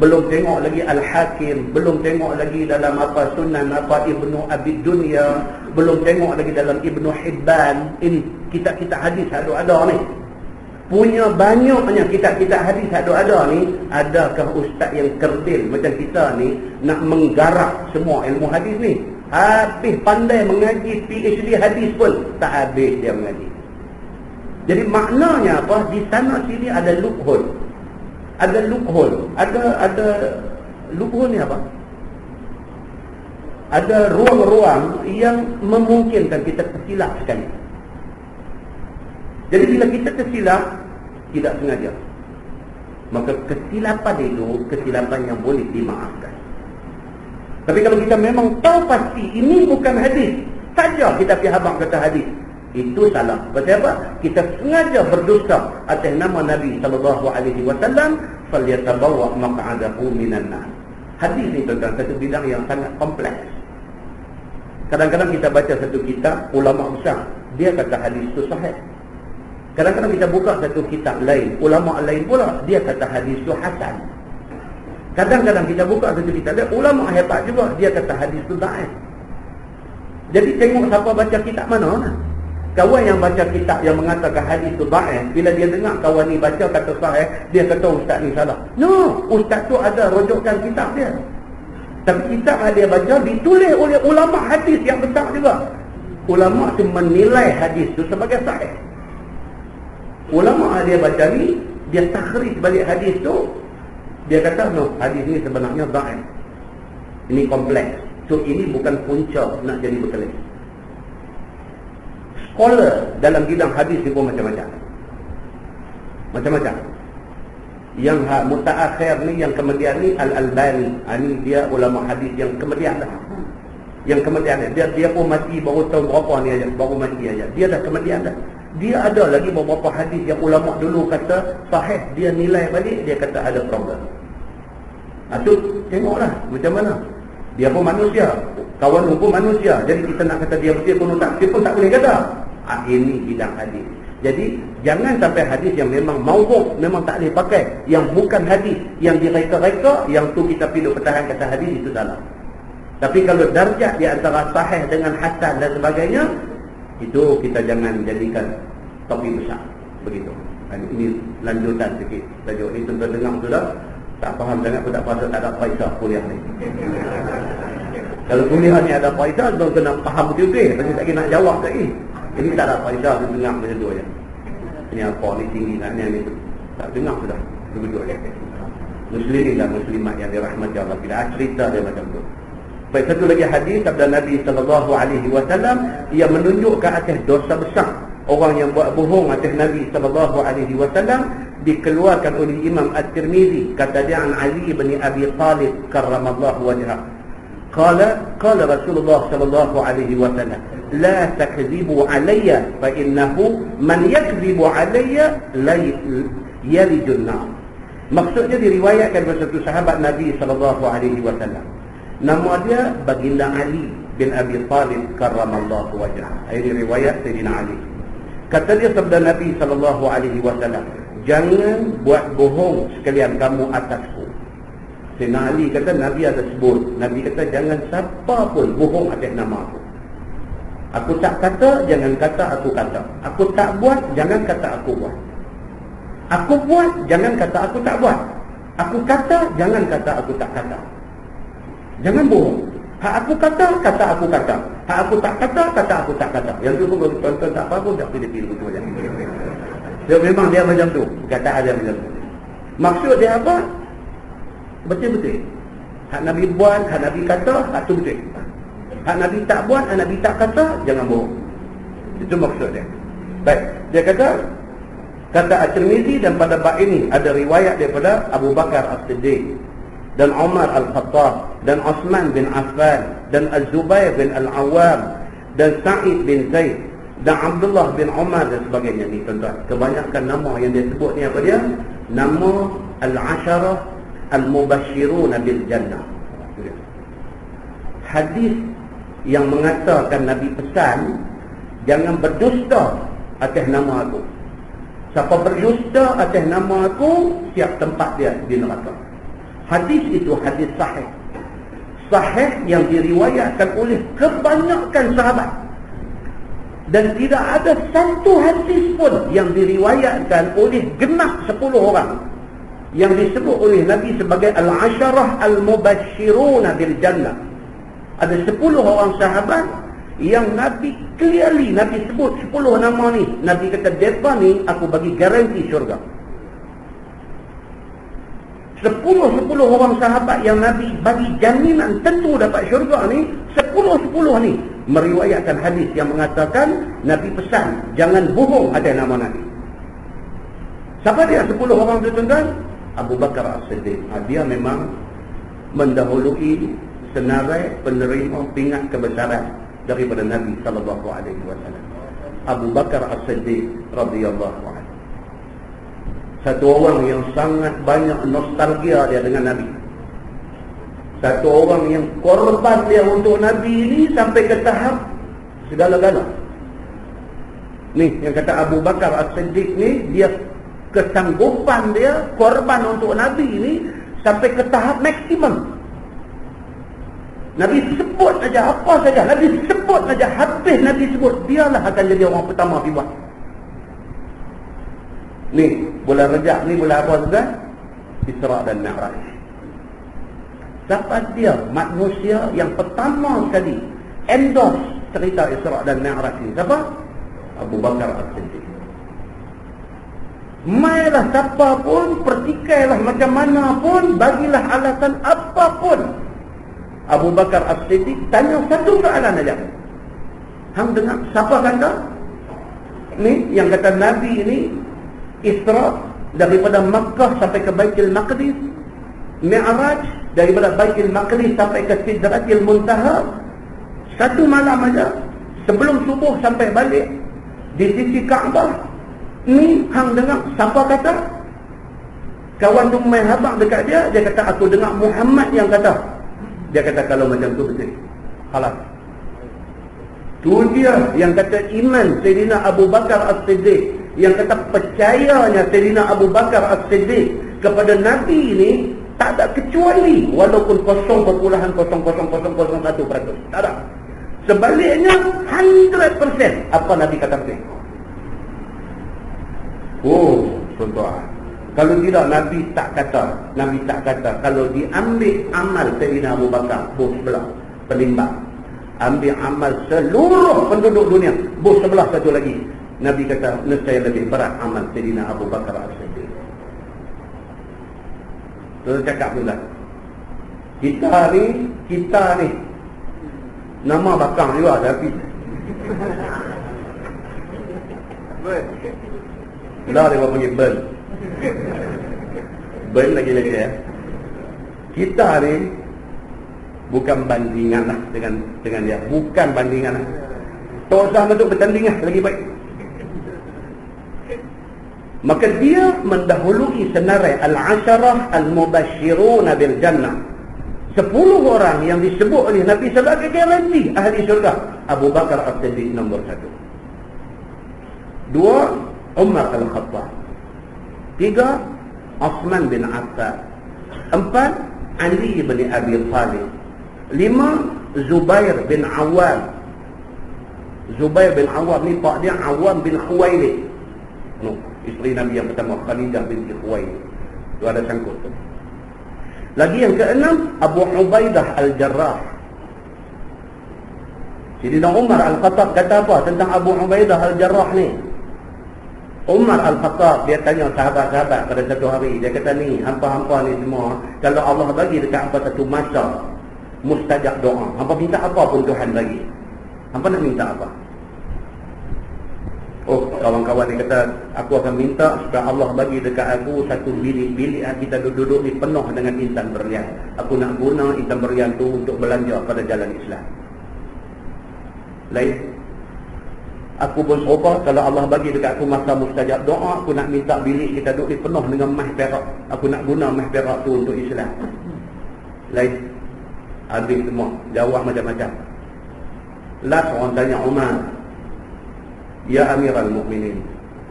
Belum tengok lagi Al-Hakim, belum tengok lagi dalam apa Sunan apa Ibnu Abi Dunya, belum tengok lagi dalam Ibnu Hibban. Ini kitab-kitab hadis ada ni. Punya banyaknya kitab-kitab hadis ada ni. Adakah ustaz yang kerdil macam kita ni nak menggarap semua ilmu hadis ni? Habis pandai mengaji PhD hadis pun tak habis dia mengaji. Jadi maknanya apa? Di sana sini ada loophole. Ada loophole. Ada loophole ni apa? Ada ruang-ruang yang memungkinkan kita tersilap sekali. Jadi bila kita tersilap tidak sengaja, maka kesilapan itu kesilapan yang boleh dimaafkan. Tapi kalau kita memang tahu pasti ini bukan hadis, saja kita pergi habang kata hadis, itu salah. Pasal apa? Kita sengaja berdusta atas nama Nabi SAW, falyatabawwa maq'adahu minan nar. Hadis ni tentang satu bidang yang sangat kompleks. Kadang-kadang kita baca satu kitab ulama besar, dia kata hadis itu sahih. Kadang-kadang kita buka satu kitab lain, ulama lain pula dia kata hadis itu hasan. Kadang-kadang kita buka satu kitab lain, ulama hebat juga, dia kata hadis itu dhaif. Jadi tengok siapa baca kitab mana lah. Kawan yang baca kitab yang mengatakan hadis itu dhaif, bila dia dengar kawan ni baca kata sahih, dia kata ustaz ni salah. No, ustaz tu ada rujukan kitab dia. Tapi kitab yang dia baca ditulis oleh ulama hadis yang besar juga. Ulama tu menilai hadis tu sebagai sahih. Ulama dia baca ni, dia takhrij balik hadis tu, dia kata no, hadis ni sebenarnya dhaif. Ini kompleks. So ini bukan punca nak jadi berkelis. Scholar dalam bidang hadis ni pun macam-macam. Macam-macam. Yang mutaakhir ni, yang kemudian ni Al-Albani. Ini dia ulama hadis yang kemudian dah. Yang kemudian dia pun mati baru tahun berapa ni aja, baru mati aja. Dia dah kemudian dah. Dia ada lagi beberapa hadis yang ulama dulu kata sahih, dia nilai balik, dia kata ada problem. Tu tengoklah macam mana. Dia pun manusia, kawan pun manusia. Jadi kita nak kata dia betul pun tak, dia pun tak boleh kata. Ini bidang hadis. Jadi jangan sampai hadis yang memang maudhu', memang tak boleh pakai, yang bukan hadis, yang direka-reka, yang tu kita pergi pertahan kata hadis, itu salah. Tapi kalau darjat di antara sahih dengan hasan dan sebagainya, itu kita jangan jadikan topik besar. Begitu. Ini lanjutan sikit. Tajuk ni tuan-tuan dengar sudah. Tak faham sangat pun tak pasal tak ada faedah kuliah ni. Kalau kuliah ni ada faedah, tuan kena faham betul-betul. Tapi tak kena nak jawab lagi. Ini tak ada faedah, tu dengar macam tu je. Ini apa ni tinggi nak ni tak dengar sudah. Betul je. Muslimin dan muslimat yang dirahmati Allah. Bila cerita dia macam tu. Baik, satu lagi hadis sabda Nabi sallallahu alaihi wasallam yang menunjukkan atas dosa besar orang yang buat bohong atas Nabi sallallahu alaihi wasallam, dikeluarkan oleh Imam At-Tirmizi. Kata dia an Ali bin Abi Talib karramallahu wajhah. Qala Rasulullah sallallahu alaihi wasallam, la takdzibu alayya fa innahu man yakdzibu alayya la yalijun nar. Maksudnya diriwayatkan oleh satu sahabat Nabi sallallahu alaihi wasallam. Nama dia Baginda Ali bin Abi Talib karramallahu wajhah. Ini riwayat Sayyidina Ali. Kata dia sabda Nabi sallallahu alaihi wasallam, jangan buat bohong sekalian kamu atasku. Sayyidina Ali kata Nabi ada sebut. Nabi kata jangan siapa pun bohong atas nama aku. Aku tak kata, jangan kata aku kata. Aku tak buat, jangan kata aku buat. Aku buat, jangan kata aku tak buat. Aku kata, jangan kata aku tak kata. Jangan bohong. Hak aku kata, kata aku kata. Hak aku tak kata, kata aku tak kata. Yang tu pun tuan-tuan tak faham, tak boleh pilih betul macam tu. Dia memang dia macam tu. Kataan dia macam tu. Maksud dia apa? Betul-betul. Hak Nabi buat, hak Nabi kata, hak tu betul. Hak Nabi tak buat, hak Nabi tak kata, jangan bohong. Itu maksud dia. Baik, dia kata At-Tirmizi, dan pada bab ini ada riwayat daripada Abu Bakar As-Siddiq dan Umar Al-Khattab dan Osman bin Affan dan Az-Zubair bin Al-Awwam dan Sa'id bin Zaid dan Abdullah bin Umar dan sebagainya ni tuan-tuan. Kebanyakan nama yang dia sebut ni apa dia? Nama Al-Asharah Al-Mubashshiruna bil Jannah. Hadis yang mengatakan Nabi pesan jangan berdusta atas nama aku. Siapa berdusta atas nama aku, siap tempat dia di neraka. Hadis itu hadis sahih. Sahih yang diriwayatkan oleh kebanyakan sahabat. Dan tidak ada satu hadis pun yang diriwayatkan oleh genap 10 orang yang disebut oleh Nabi sebagai Al-Asharah Al-Mubashshiruna bil Jannah. Ada 10 orang sahabat yang Nabi clearly Nabi sebut 10 nama ni. Nabi kata depa ni aku bagi garanti syurga. 10 orang sahabat yang Nabi bagi jaminan tentu dapat syurga ni, 10 ni meriwayatkan hadis yang mengatakan Nabi pesan jangan bohong ada nama Nabi. Siapa dia 10 orang tu tuan-tuan? Abu Bakar As-Siddiq. Dia memang mendahului senarai penerima pingat kebesaran daripada Nabi sallallahu alaihi wasallam. Abu Bakar As-Siddiq radhiyallahu anhu. Satu orang yang sangat banyak nostalgia dia dengan Nabi. Satu orang yang korban dia untuk Nabi ini sampai ke tahap segala-gala. Ni yang kata Abu Bakar As-Siddiq ni, dia kesanggupan dia korban untuk Nabi ini sampai ke tahap maksimum. Nabi sebut saja apa saja, Nabi sebut saja, habis Nabi sebut, dialah akan jadi orang pertama pergi buat. Ni bulan Rajab ni bulan apa juga? Isra dan Mi'raj. Siapa dia manusia yang pertama sekali endorse cerita Isra dan Mi'raj ni? Siapa? Abu Bakar As-Siddiq. Mailah siapa pun, pertikailah macam mana pun, bagilah alasan apapun, Abu Bakar As-Siddiq tanya satu soalan saja. Hang dengar siapa kata? Ni yang kata Nabi ini Isra daripada Makkah sampai ke Baitul Maqdis, Mi'raj daripada Baitul Maqdis sampai ke Sidratil Muntaha, satu malam aja sebelum subuh sampai balik di sisi Kaabah. Ni hang dengar siapa kata? Kawan tu main habaq dekat dia, dia kata aku dengar Muhammad yang kata. Dia kata kalau macam tu betul. Halas. Tu dia yang kata iman Sayyidina Abu Bakar As-Siddiq, yang kata percayanya Sayyidina Abu Bakar As-Siddiq kepada Nabi ini tak ada kecuali walaupun 0.00001%. Tak ada. Sebaliknya 100% apa Nabi kata betul. Oh, Tuan-tuan, kalau tidak Nabi tak kata kalau diambil amal Sayyidina Abu Bakar, bos sebelah penimbang, ambil amal seluruh penduduk dunia, bos sebelah satu lagi, Nabi kata nescaya lebih berat amal Sayyidina Abu Bakar As-Siddiq. Tuan cakap pula, kita ni nama Bakar juga, tapi lah dia panggil Ben lagi ya. Kita ni bukan bandingan lah dengan dia, bukan bandingan lah. Tak usah untuk bertanding lah, lagi baik. Maka dia mendahului senarai al-asharah al-mubashiruna bil jannah. 10 orang yang disebut oleh Nabi sebagai garanti ahli syurga. Abu Bakar As-Siddiq nombor 1. 2, Umar Al-Khattab. 3, Uthman bin Affan. 4, Ali bin Abi Talib. 5, Zubair bin Awam. Zubair bin Awam ni pak dia Awam bin Khuwailid. Isteri Nabi yang pertama, Khadidah binti Khuwailid. Itu ada sangkut tu. Lagi yang ke-6, Abu Ubaidah Al-Jarrah. Sayyidina Umar Al-Khattab kata apa tentang Abu Ubaidah Al-Jarrah ni? Umar Al-Khattab dia tanya sahabat-sahabat pada satu hari, dia kata ni, hampa-hampa ni semua, kalau Allah bagi dekat hampa satu masa mustajab doa, hampa minta apa pun Tuhan bagi, hampa nak minta apa? Oh, kawan-kawan ni kata, aku akan minta supaya Allah bagi dekat aku satu bilik kita duduk ni penuh dengan intan berlian. Aku nak guna intan berlian tu untuk belanja pada jalan Islam. Lain. Aku pun serupa, kalau Allah bagi dekat aku masa mustajab doa, aku nak minta bilik kita duduk ni penuh dengan emas perak. Aku nak guna emas perak tu untuk Islam. Lain. Habis semua. Jawab macam-macam. Last orang tanya Umar, ya Amirul Mukminin,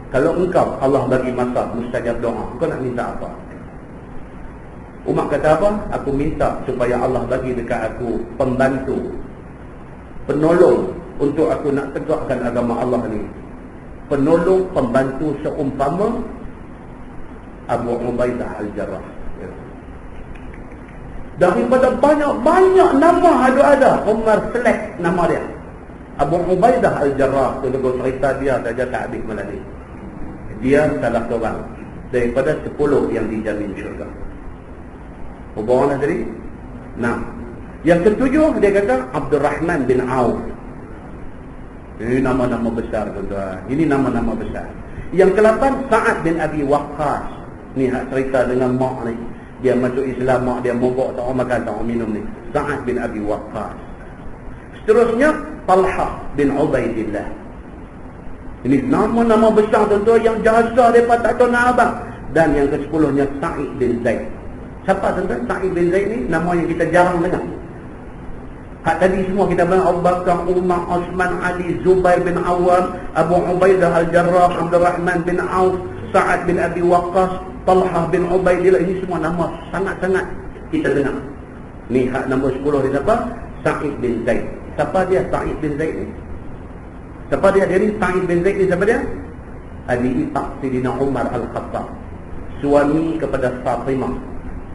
kalau engkau Allah bagi masa mustajab doa, engkau nak minta apa? Umar kata apa? Aku minta supaya Allah bagi dekat aku pembantu, penolong untuk aku nak tegakkan agama Allah ni. Penolong, pembantu seumpama Abu Ubaidah Al-Jarrah. Daripada banyak-banyak nama ada, Umar select nama dia. Abu Ubaidah Al-Jarrah, tu lagu cerita dia saja tak habis malam ni. Dia salah seorang daripada 10 yang dijamin syurga. Berapa orang tadi? 6. Yang ketujuh dia kata Abdul Rahman bin Auf. Ini nama-nama besar tuan-tuan. Ini nama-nama besar. Yang ke-8 Sa'ad bin Abi Waqqas. Ni hak cerita dengan mak ni. Dia masuk Islam, mak dia mogok, tak makan, tak minum ni. Sa'ad bin Abi Waqqas. Seterusnya Talha bin Ubaidillah. Ini nama-nama besar tuan-tuan yang jasa daripada tak tahu nak abang. Dan yang ke-10nya Sa'id bin Zaid. Siapa tuan-tuan? Sa'id bin Zaid ni nama yang kita jarang dengar. Hak tadi semua kita bilang Abu Bakar, Umar, Uthman, Ali, Zubair bin Awam, Abu Ubaidah Al-Jarrah, Abdul Rahman bin Auf, Sa'ad bin Abi Waqqas, Talha bin Ubaidillah. Ini semua nama sangat-sangat kita dengar. Ni hak nombor 10 dia siapa? Sa'id bin Zaid. Siapa dia Sa'id bin Zaid ni? Siapa dia ni? Sa'id bin Zaid ni siapa dia? Adik ipar Sayyidina Umar Al-Khattab, suami kepada Fatimah.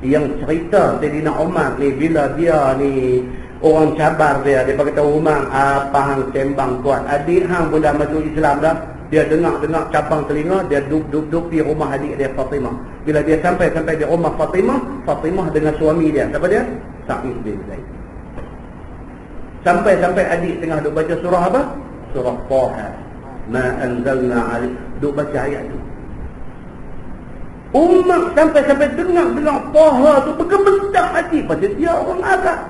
Yang cerita Sayyidina Umar ni, bila dia ni orang cabar dia kata Umar, apa hang sembang kuat, adik hang pun dah masuk Islam dah. Dia dengar capang telinga, dia duduk di rumah adik dia Fatimah. Bila dia sampai di rumah Fatimah dengan suami dia, siapa dia? Sa'id bin Zaid. Sampai adik tengah duk baca surah apa? Surah Taha. Ma anzalna alaik. Duk baca ayat tu. Umar sampai dengar Taha tu bergemetar hati. Pasal dia orang Arab.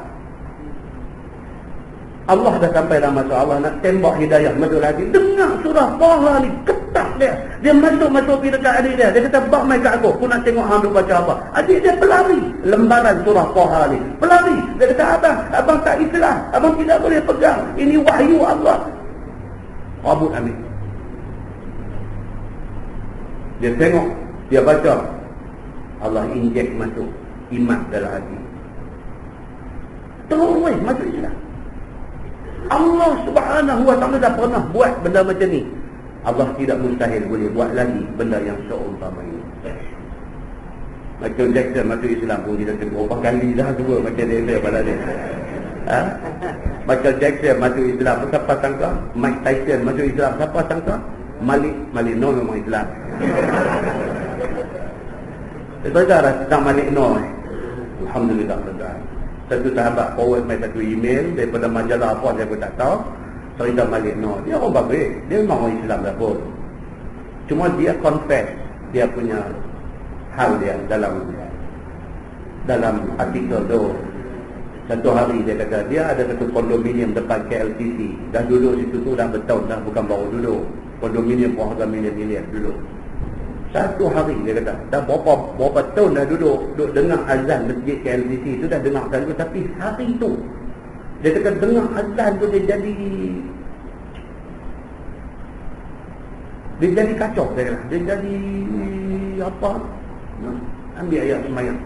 Allah dah sampai dalam masa Allah nak tembak hidayah masuk hati. Dengar surah Taha ni, ketak dia. Dia masuk pergi dekat adik dia. Dia kata, bak mai kat aku nak tengok hang duk baca apa. Adik dia pelari lembaran surah Taha ni. Pelari. Dia kata, abang tak Islam. Abang tidak boleh pegang. Ini wahyu Allah. Rabut ambil. Dia tengok, dia baca. Allah injek masuk iman dalam hati. Terus masuk Islam. Allah Subhanahu wa ta'ala dah pernah buat benda macam ni. Allah tidak mustahil boleh buat lagi benda yang seumpama ini. Michael Jackson masuk Islam pun kita tengok berapa kali dah semua macam dia pada dia. Michael Jackson masuk Islam, siapa sangka? Mike Tyson masuk Islam, siapa sangka? Malik Noor memang Islam. Baca dah tentang Malik Noor. Alhamdulillah. Satu sahabat forward mai satu email daripada majalah apa saya pun tak tahu. Cerita Malik Noor. Dia orang baik. Dia memang orang Islam dah pun. Cuma dia confess dia punya hal dia dalam artikel tu. Satu hari dia kata dia ada satu kondominium depan KLCC. Dah duduk situ tu dah bertahun dah, bukan baru duduk. Kondominium berharga milion-milion duduk. Satu hari dia kata dah berapa tahun dah duduk dengar azan masjid KLCC tu, dah dengar selalu. Tapi hari tu dia kata dengar azan tu dia jadi kacau dia kata. Dia jadi apa? Ambil ayat semayang.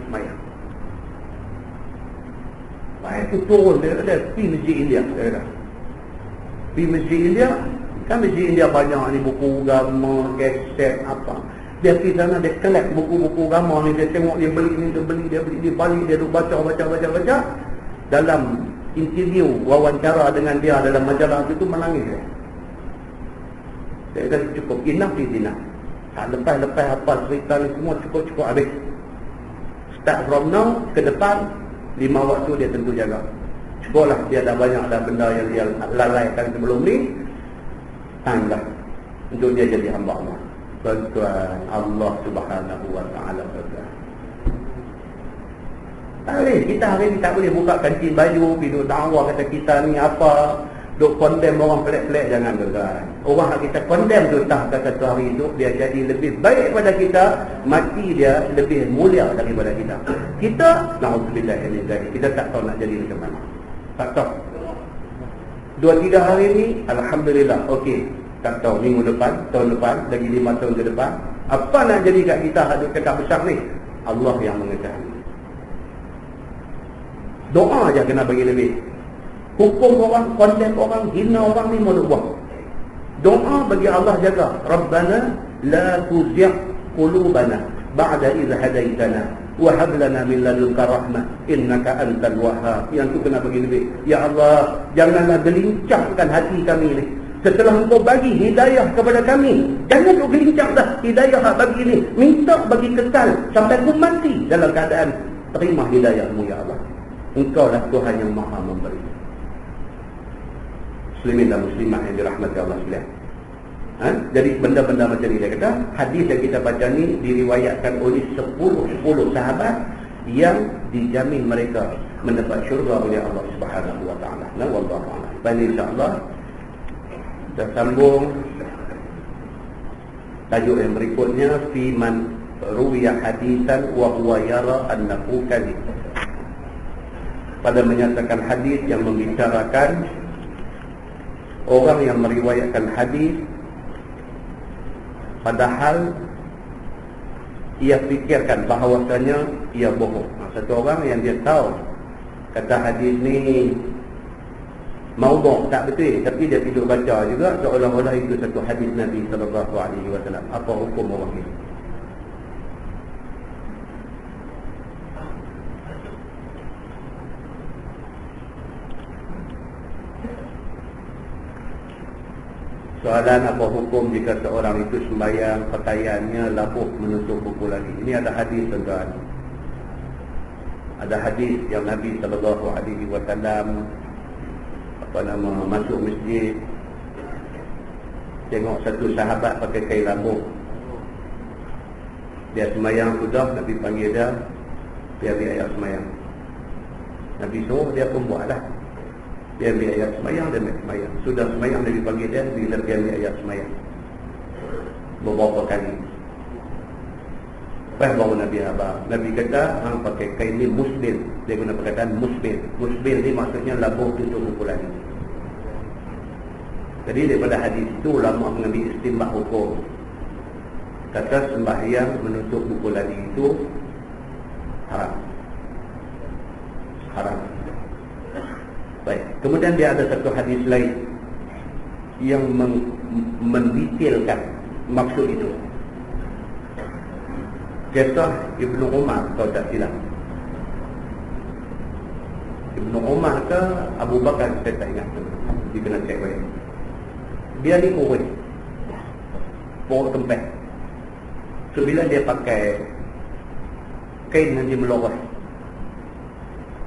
Baik tu turun dia kata pergi masjid India. Dia kata pergi masjid India. Kan masjid India banyak ni buku agama, kaset apa. Dia pergi sana, dia collect buku-buku agama ni. Dia tengok, dia beli ni, dia beli, dia balik, dia baca. Dalam interview, wawancara dengan dia dalam majalah itu menangis dia. Dia kata cukup, enough is enough. Lepas apa cerita ni semua cukup habis. Start from now ke depan 5 waktu dia tentu jaga. Cukuplah, dia dah banyak dah benda yang dia lalaikan sebelum ni. Time dah untuk dia jadi hamba Allah. Tuan-tuan, Allah Subhanahu wa ta'ala berkata, tak boleh, kita hari ni tak boleh buka kancing baju, pergi dakwah kata kita ni apa, duk condemn orang pelik-pelik. Jangan tuan-tuan. Orang yang kita condemn tu tak kata satu hari tu dia jadi lebih baik pada kita, mati dia lebih mulia daripada kita. Kita na'udzubillah ini dari kita tak tahu nak jadi macam mana. Tak tahu. 2-3 hari ni alhamdulillah okey. Tak tahu minggu depan, tahun depan, lagi 5 tahun ke depan, apa nak jadi kat kita hadut cakap besar ni? Allah yang mengetahui. Doa aja kena bagi lebih. Hukum orang, condemn orang, hina orang ni mau buat. Doa bagi Allah jaga. Rabbana la tuzigh qulubana ba'da idh hadaitana wa hab lana min ladunka rahmah innaka antal wahhab. Yang tu kena bagi lebih. Ya Allah, janganlah gelincangkan hati kami ni. Setelah engkau bagi hidayah kepada kami, jangan kau gelincang dah hidayah bagi ni. Minta bagi kekal sampai aku mati dalam keadaan terima hidayahmu ya Allah. Engkau lah Tuhan yang maha memberi. Muslimin dan muslimat yang dirahmati Allah sekalian. Jadi benda-benda macam ni dia kata, hadis yang kita baca ni diriwayatkan oleh 10 sahabat yang dijamin mereka mendapat syurga oleh Allah Subhanahu wa taala. Wallahu a'lam. Baik, insya-Allah kita sambung tajuk yang berikutnya, fi man ruwiya hadisan wa huwa yara annahu kadhib. Pada menyatakan hadis yang membicarakan orang yang meriwayatkan hadis padahal ia fikirkan bahawasanya ia bohong. Satu orang yang dia tahu kata hadis ni maudhu', tak betul, tapi dia tidur baca juga seolah-olah itu satu hadis Nabi sallallahu alaihi wasallam. Apa hukum orang ini? Soalan, apa hukum jika seorang itu sembahyang pakaiannya labuh menutup buku lagi? Ini ada hadis tuan-tuan. Ada hadis yang Nabi sallallahu alaihi wasallam masuk masjid, tengok satu sahabat pakai kain labuh. Dia sembahyang sudah, Nabi panggil dia ambil ayat sembahyang. Nabi suruh dia pun buatlah. Dia ambil ayat sembahyang, dia ambil sembahyang. Sudah sembahyang, Nabi panggil dia, bila dia ambil ayat sembahyang beberapa kali. Lepas baru Nabi abang. Nabi kata, hang pakai kain ni musbil. Dia guna perkataan musbil. Musbil ni maksudnya labuh tutup buku lagi. Jadi daripada hadis itu ulama mengambil istinbat hukum. Kata sembahyang menutup buku lagi itu haram. Haram. Baik. Kemudian dia ada satu hadis lain yang mendetailkan maksud itu. Kisah Ibnu Umar, kalau tak silap. Ibnu Umar ke Abu Bakar, saya tak ingat tu. Dia kena cek balik. Dia ni kurus, pokok tempet. So bila dia pakai kain nanti melorot.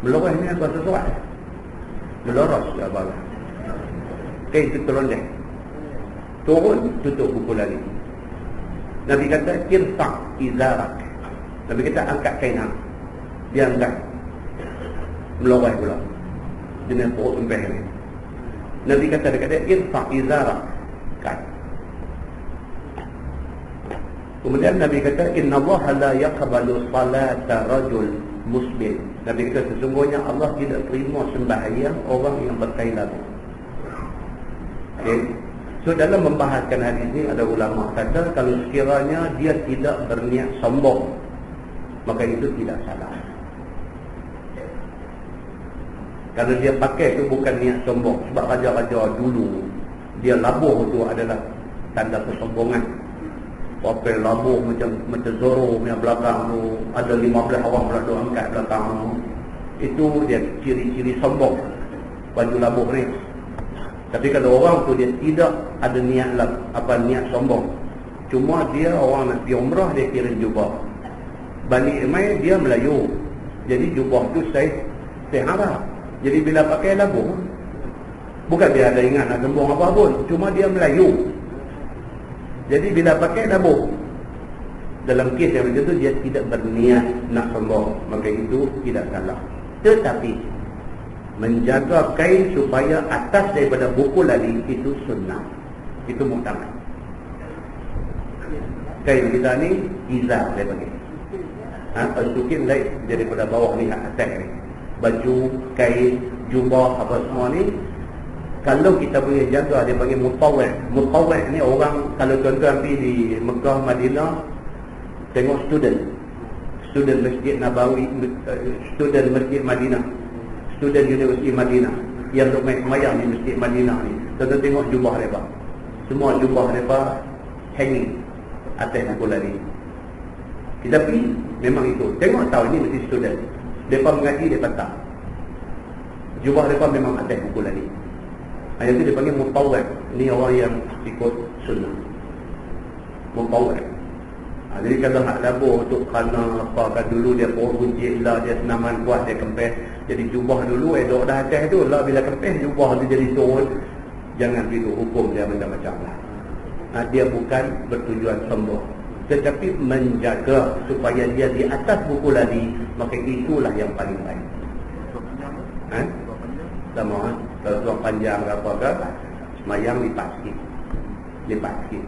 Melorot ni apa sesuatu? Melorot ke bawah. Kain tu terondeh. Turun, tutup buku lagi. Nabi kata, irfa' izarak. Nabi kata, angkat kain hang. Dia angkat. Melorot pula. Jenis pokok tempet ni. Nabi kata, dia kata, irfa' izarak. Kat. Kemudian Nabi kata, inna Allah la yaqbalu salata rajul muslim. Nabi kata, sesungguhnya Allah tidak terima sembahyang orang yang berkain labu. Okay. So dalam membahaskan hadis ini, ada ulama kata kalau sekiranya dia tidak berniat sombong, maka itu tidak salah. Kalau dia pakai itu bukan niat sombong. Sebab raja-raja dulu, dia labuh itu adalah tanda kesombongan. Pakai labuh macam Zorro punya belakang tu, ada 15 orang pula tu angkat belakang tu. Itu dia ciri-ciri sombong, baju labuh ni. Tapi kalau orang tu dia tidak ada niat niat sombong, cuma dia orang nak pergi umrah, dia kirim jubah. Balik mai dia Melayu, jadi jubah tu saya harap. Jadi bila pakai labuh, bukan dia ada ingat nak sombong apa pun, cuma dia Melayu. Jadi bila pakai labuh, dalam kes yang macam tu dia tidak berniat nak sombong, maka itu tidak salah. Tetapi menjaga kain supaya atas daripada buku lali itu sunnah, itu muktamad. Kain kita ni izar dia panggil. Sukin lain daripada bawah ni atas ni. Baju, kain, jubah apa semua ni, kalau kita boleh jaga, dia panggil mutawwid. Mutawwid ni orang, kalau tuan-tuan pergi di Mekah, Madinah, tengok student Masjid Nabawi, student Masjid Madinah, student Universiti Madinah yang duk main semayang di Masjid Madinah ni, tuan-tuan tengok jubah mereka, semua jubah mereka hanging atas buku lari. Kita pergi, memang itu. Tengok tahu ni mesti student. Mereka mengaji, mereka tak. Jubah mereka memang atas buku lari. Yang itu dia panggil mutawwid. Ini orang yang ikut sunnah. Mutawwid. Jadi kalau nak labuh untuk kerana apa kan, dulu dia buncit lah, dia senaman kuat, dia kempes. Jadi jubah dulu duduk dah atas tu lah, bila kempes jubah tu jadi turun. Jangan begitu, hukum dia macam-macam lah. Dia bukan bertujuan sombong, tetapi menjaga supaya dia di atas buku lari, maka itulah yang paling baik. Sama kalau tuang panjang ke apa ke, semayang lipat sikit.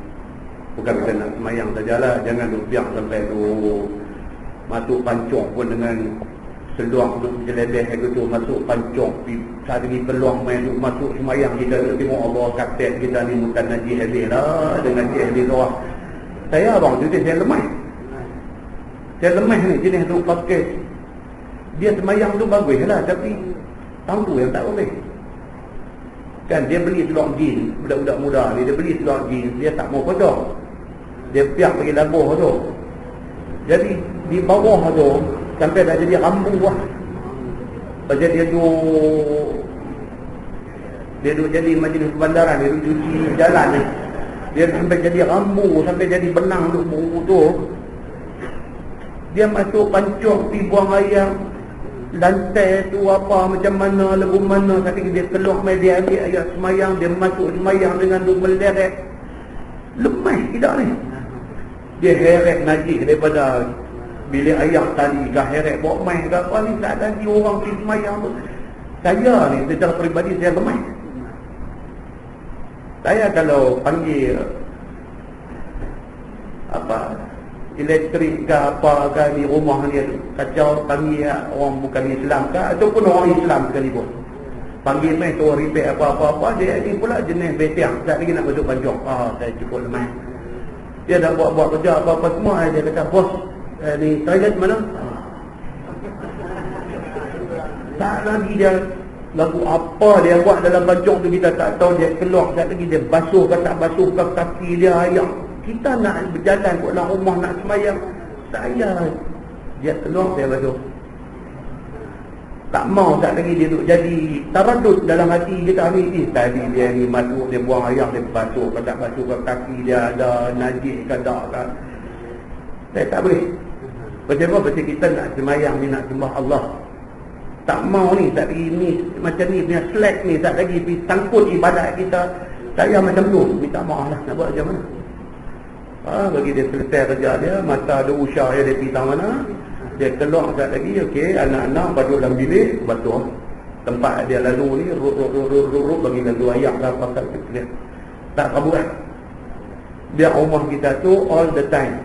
Bukan kita nak semayang sajalah, jangan duk biar sampai tu masuk pancong pun dengan seluang duk jelebeh gitu, masuk pancong cari peluang main duk masuk semayang. Kita duk tengok Allah kaset kita ni bukan Haji Habib lah dengan Haji Habib orang. Saya abang tu saya lemah. Saya lemah ni jenis duk pakai. Dia semayang tu bagus lah, tapi tahu tu yang tak boleh. Kan dia beli seluar jeans, budak-budak muda ni dia beli seluar jeans, dia tak mau potong. Dia piak bagi labuh tu. Jadi di bawah tu sampai dah jadi rambu lah. Pasal dia duk jadi majlis bandaran, dia duk cuci jalan ni. Dia sampai jadi rambu, sampai jadi benang duk buku tu. Dia masuk pancung pi buang ayam. Lantai tu apa, macam mana, lagu mana. Tapi dia keluar main, dia ambil ayat semayang, dia masuk semayang dengan duk meleret. Lemah tidak ni. Dia heret najis daripada bilik ayam tadi ke heret bawa main ke apa ni, tak ada orang pergi semayang tu. Saya ni secara peribadi saya lemah. Saya kalau panggil elektrik ke apa ke di rumah ni, kacau, panggil orang bukan Islam ke ataupun orang Islam sekalipun, panggil main tu repair apa-apa, dia ni pula jenis betiang, tak lagi nak masuk pancong. Saya cukup lemah. Dia dah buat kerja apa-apa semua, dia kata, bos, ni toilet mana? Tak lagi dia lagu apa dia buat dalam bacok tu kita tak tahu. Dia keluar sekali lagi, dia basuh ke tak basuh ke kaki dia ayak. Kita nak berjalan ke dalam rumah nak sembahyang, saya dia keluar dia basuh. Tak mau tak lagi dia duduk jadi taradud dalam hati kita ni. Tadi dia ni masuk, dia buang air, dia basuh ke tak basuh ke kaki dia ada najis ke tak kan. Saya tak boleh. Pasal apa? Pasal kita nak sembahyang ni, nak sembah Allah. Tak mau ni, tak lagi ni macam ni punya slack ni, tak lagi pergi sangkut ibadat kita. Saya macam tu, minta maaf lah, nak buat macam mana. Bagi dia selesai kerja dia, masa ada usah dia pergi tahu mana. Dia keluar sekejap lagi, okey, anak-anak duduk dalam bilik, basuh. Tempat dia lalu ni, ruk, bagi lalu ayak lah, pasal dia tak kabur. Dia rumah kita tu all the time.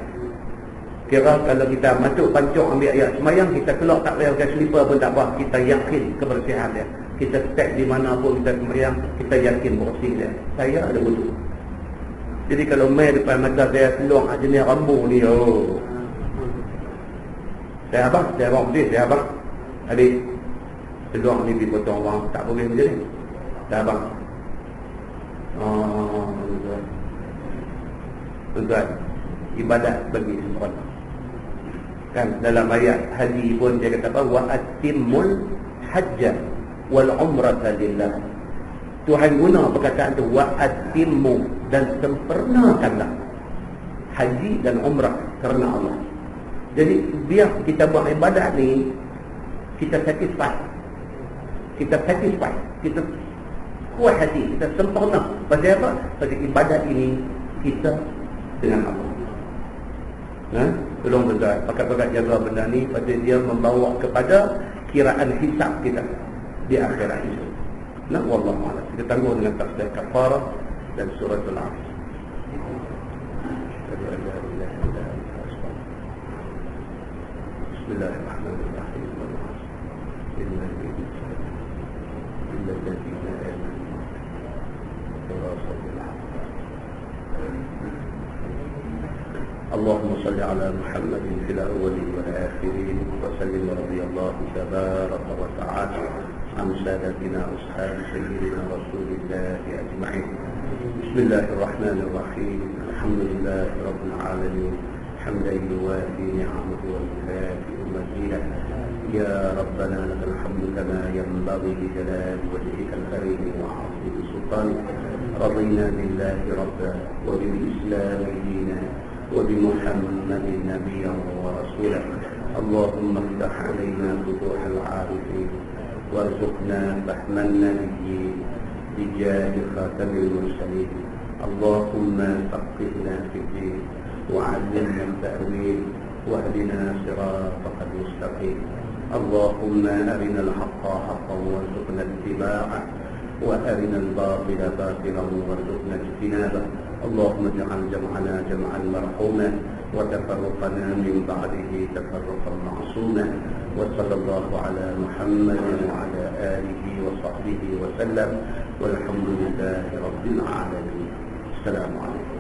Kira kalau kita masuk pancuk ambil ayat semayang, kita keluar tak payah pakai slipper pun tak apa. Kita yakin kebersihan dia. Kita step di mana pun kita semayang, kita yakin bersih dia. Saya ada wudu. Jadi kalau main depan mata saya keluar jenis rambu ni, oh. Saya abang bersih, saya abang. Adik, keluar ni dipotong orang, tak boleh macam ni. Saya abang. Tuan-tuan, ibadat bagi semua. Kan dalam ayat haji pun dia kata apa, wa atimmul hajja wal umrata lillah. Tuhan guna perkataan tu, wa atimmu, dan sempurnakanlah haji dan umrah kerana Allah. Jadi biar kita buat ibadat ni, kita satisfy, kita kuat hati, kita sempurna. Pasal apa? Pasal ibadat ini kita dengan Allah. Tolong tuan-tuan, pakat-pakat jaga benda ni, pasal dia membawa kepada kiraan hisab kita di akhirat itu. Nah, wallahu a'lam. Kita tangguh dengan tasbih kafarah dan suratul Asr. Bismillahirrahmanirrahim. اللهم صل على محمد في الأولين والآخرين وسلم رضي الله تبارك وتعالى عن سادتنا أصحاب سيدنا رسول الله أجمعين. بسم الله الرحمن الرحيم. الحمد لله رب العالمين حمدا يوافي نعمه ويكافئ مزيده. يا ربنا لك الحمد كما ينبغي لجلال وجهك الكريم وعظيم سلطانك. رضينا بالله ربا وبالإسلام دينا وبمحمد نبيا ورسولا. اللهم افتح علينا فتوح العارفين وارزقنا فهم النبيين بجاه خاتم المرسلين. اللهم فقهنا في الدين وعلمنا التأويل واهدنا صراطك المستقيم. اللهم أرنا الحق حقا وارزقنا اتباعه وأرنا الباطل باطلا وارزقنا اجتنابه. اللهم اجعل جمعنا جمعا مرحوما وتفرقنا من بعده تفرقا معصوما. وصلى الله على محمد وعلى آله وصحبه وسلم والحمد لله رب العالمين. السلام عليكم.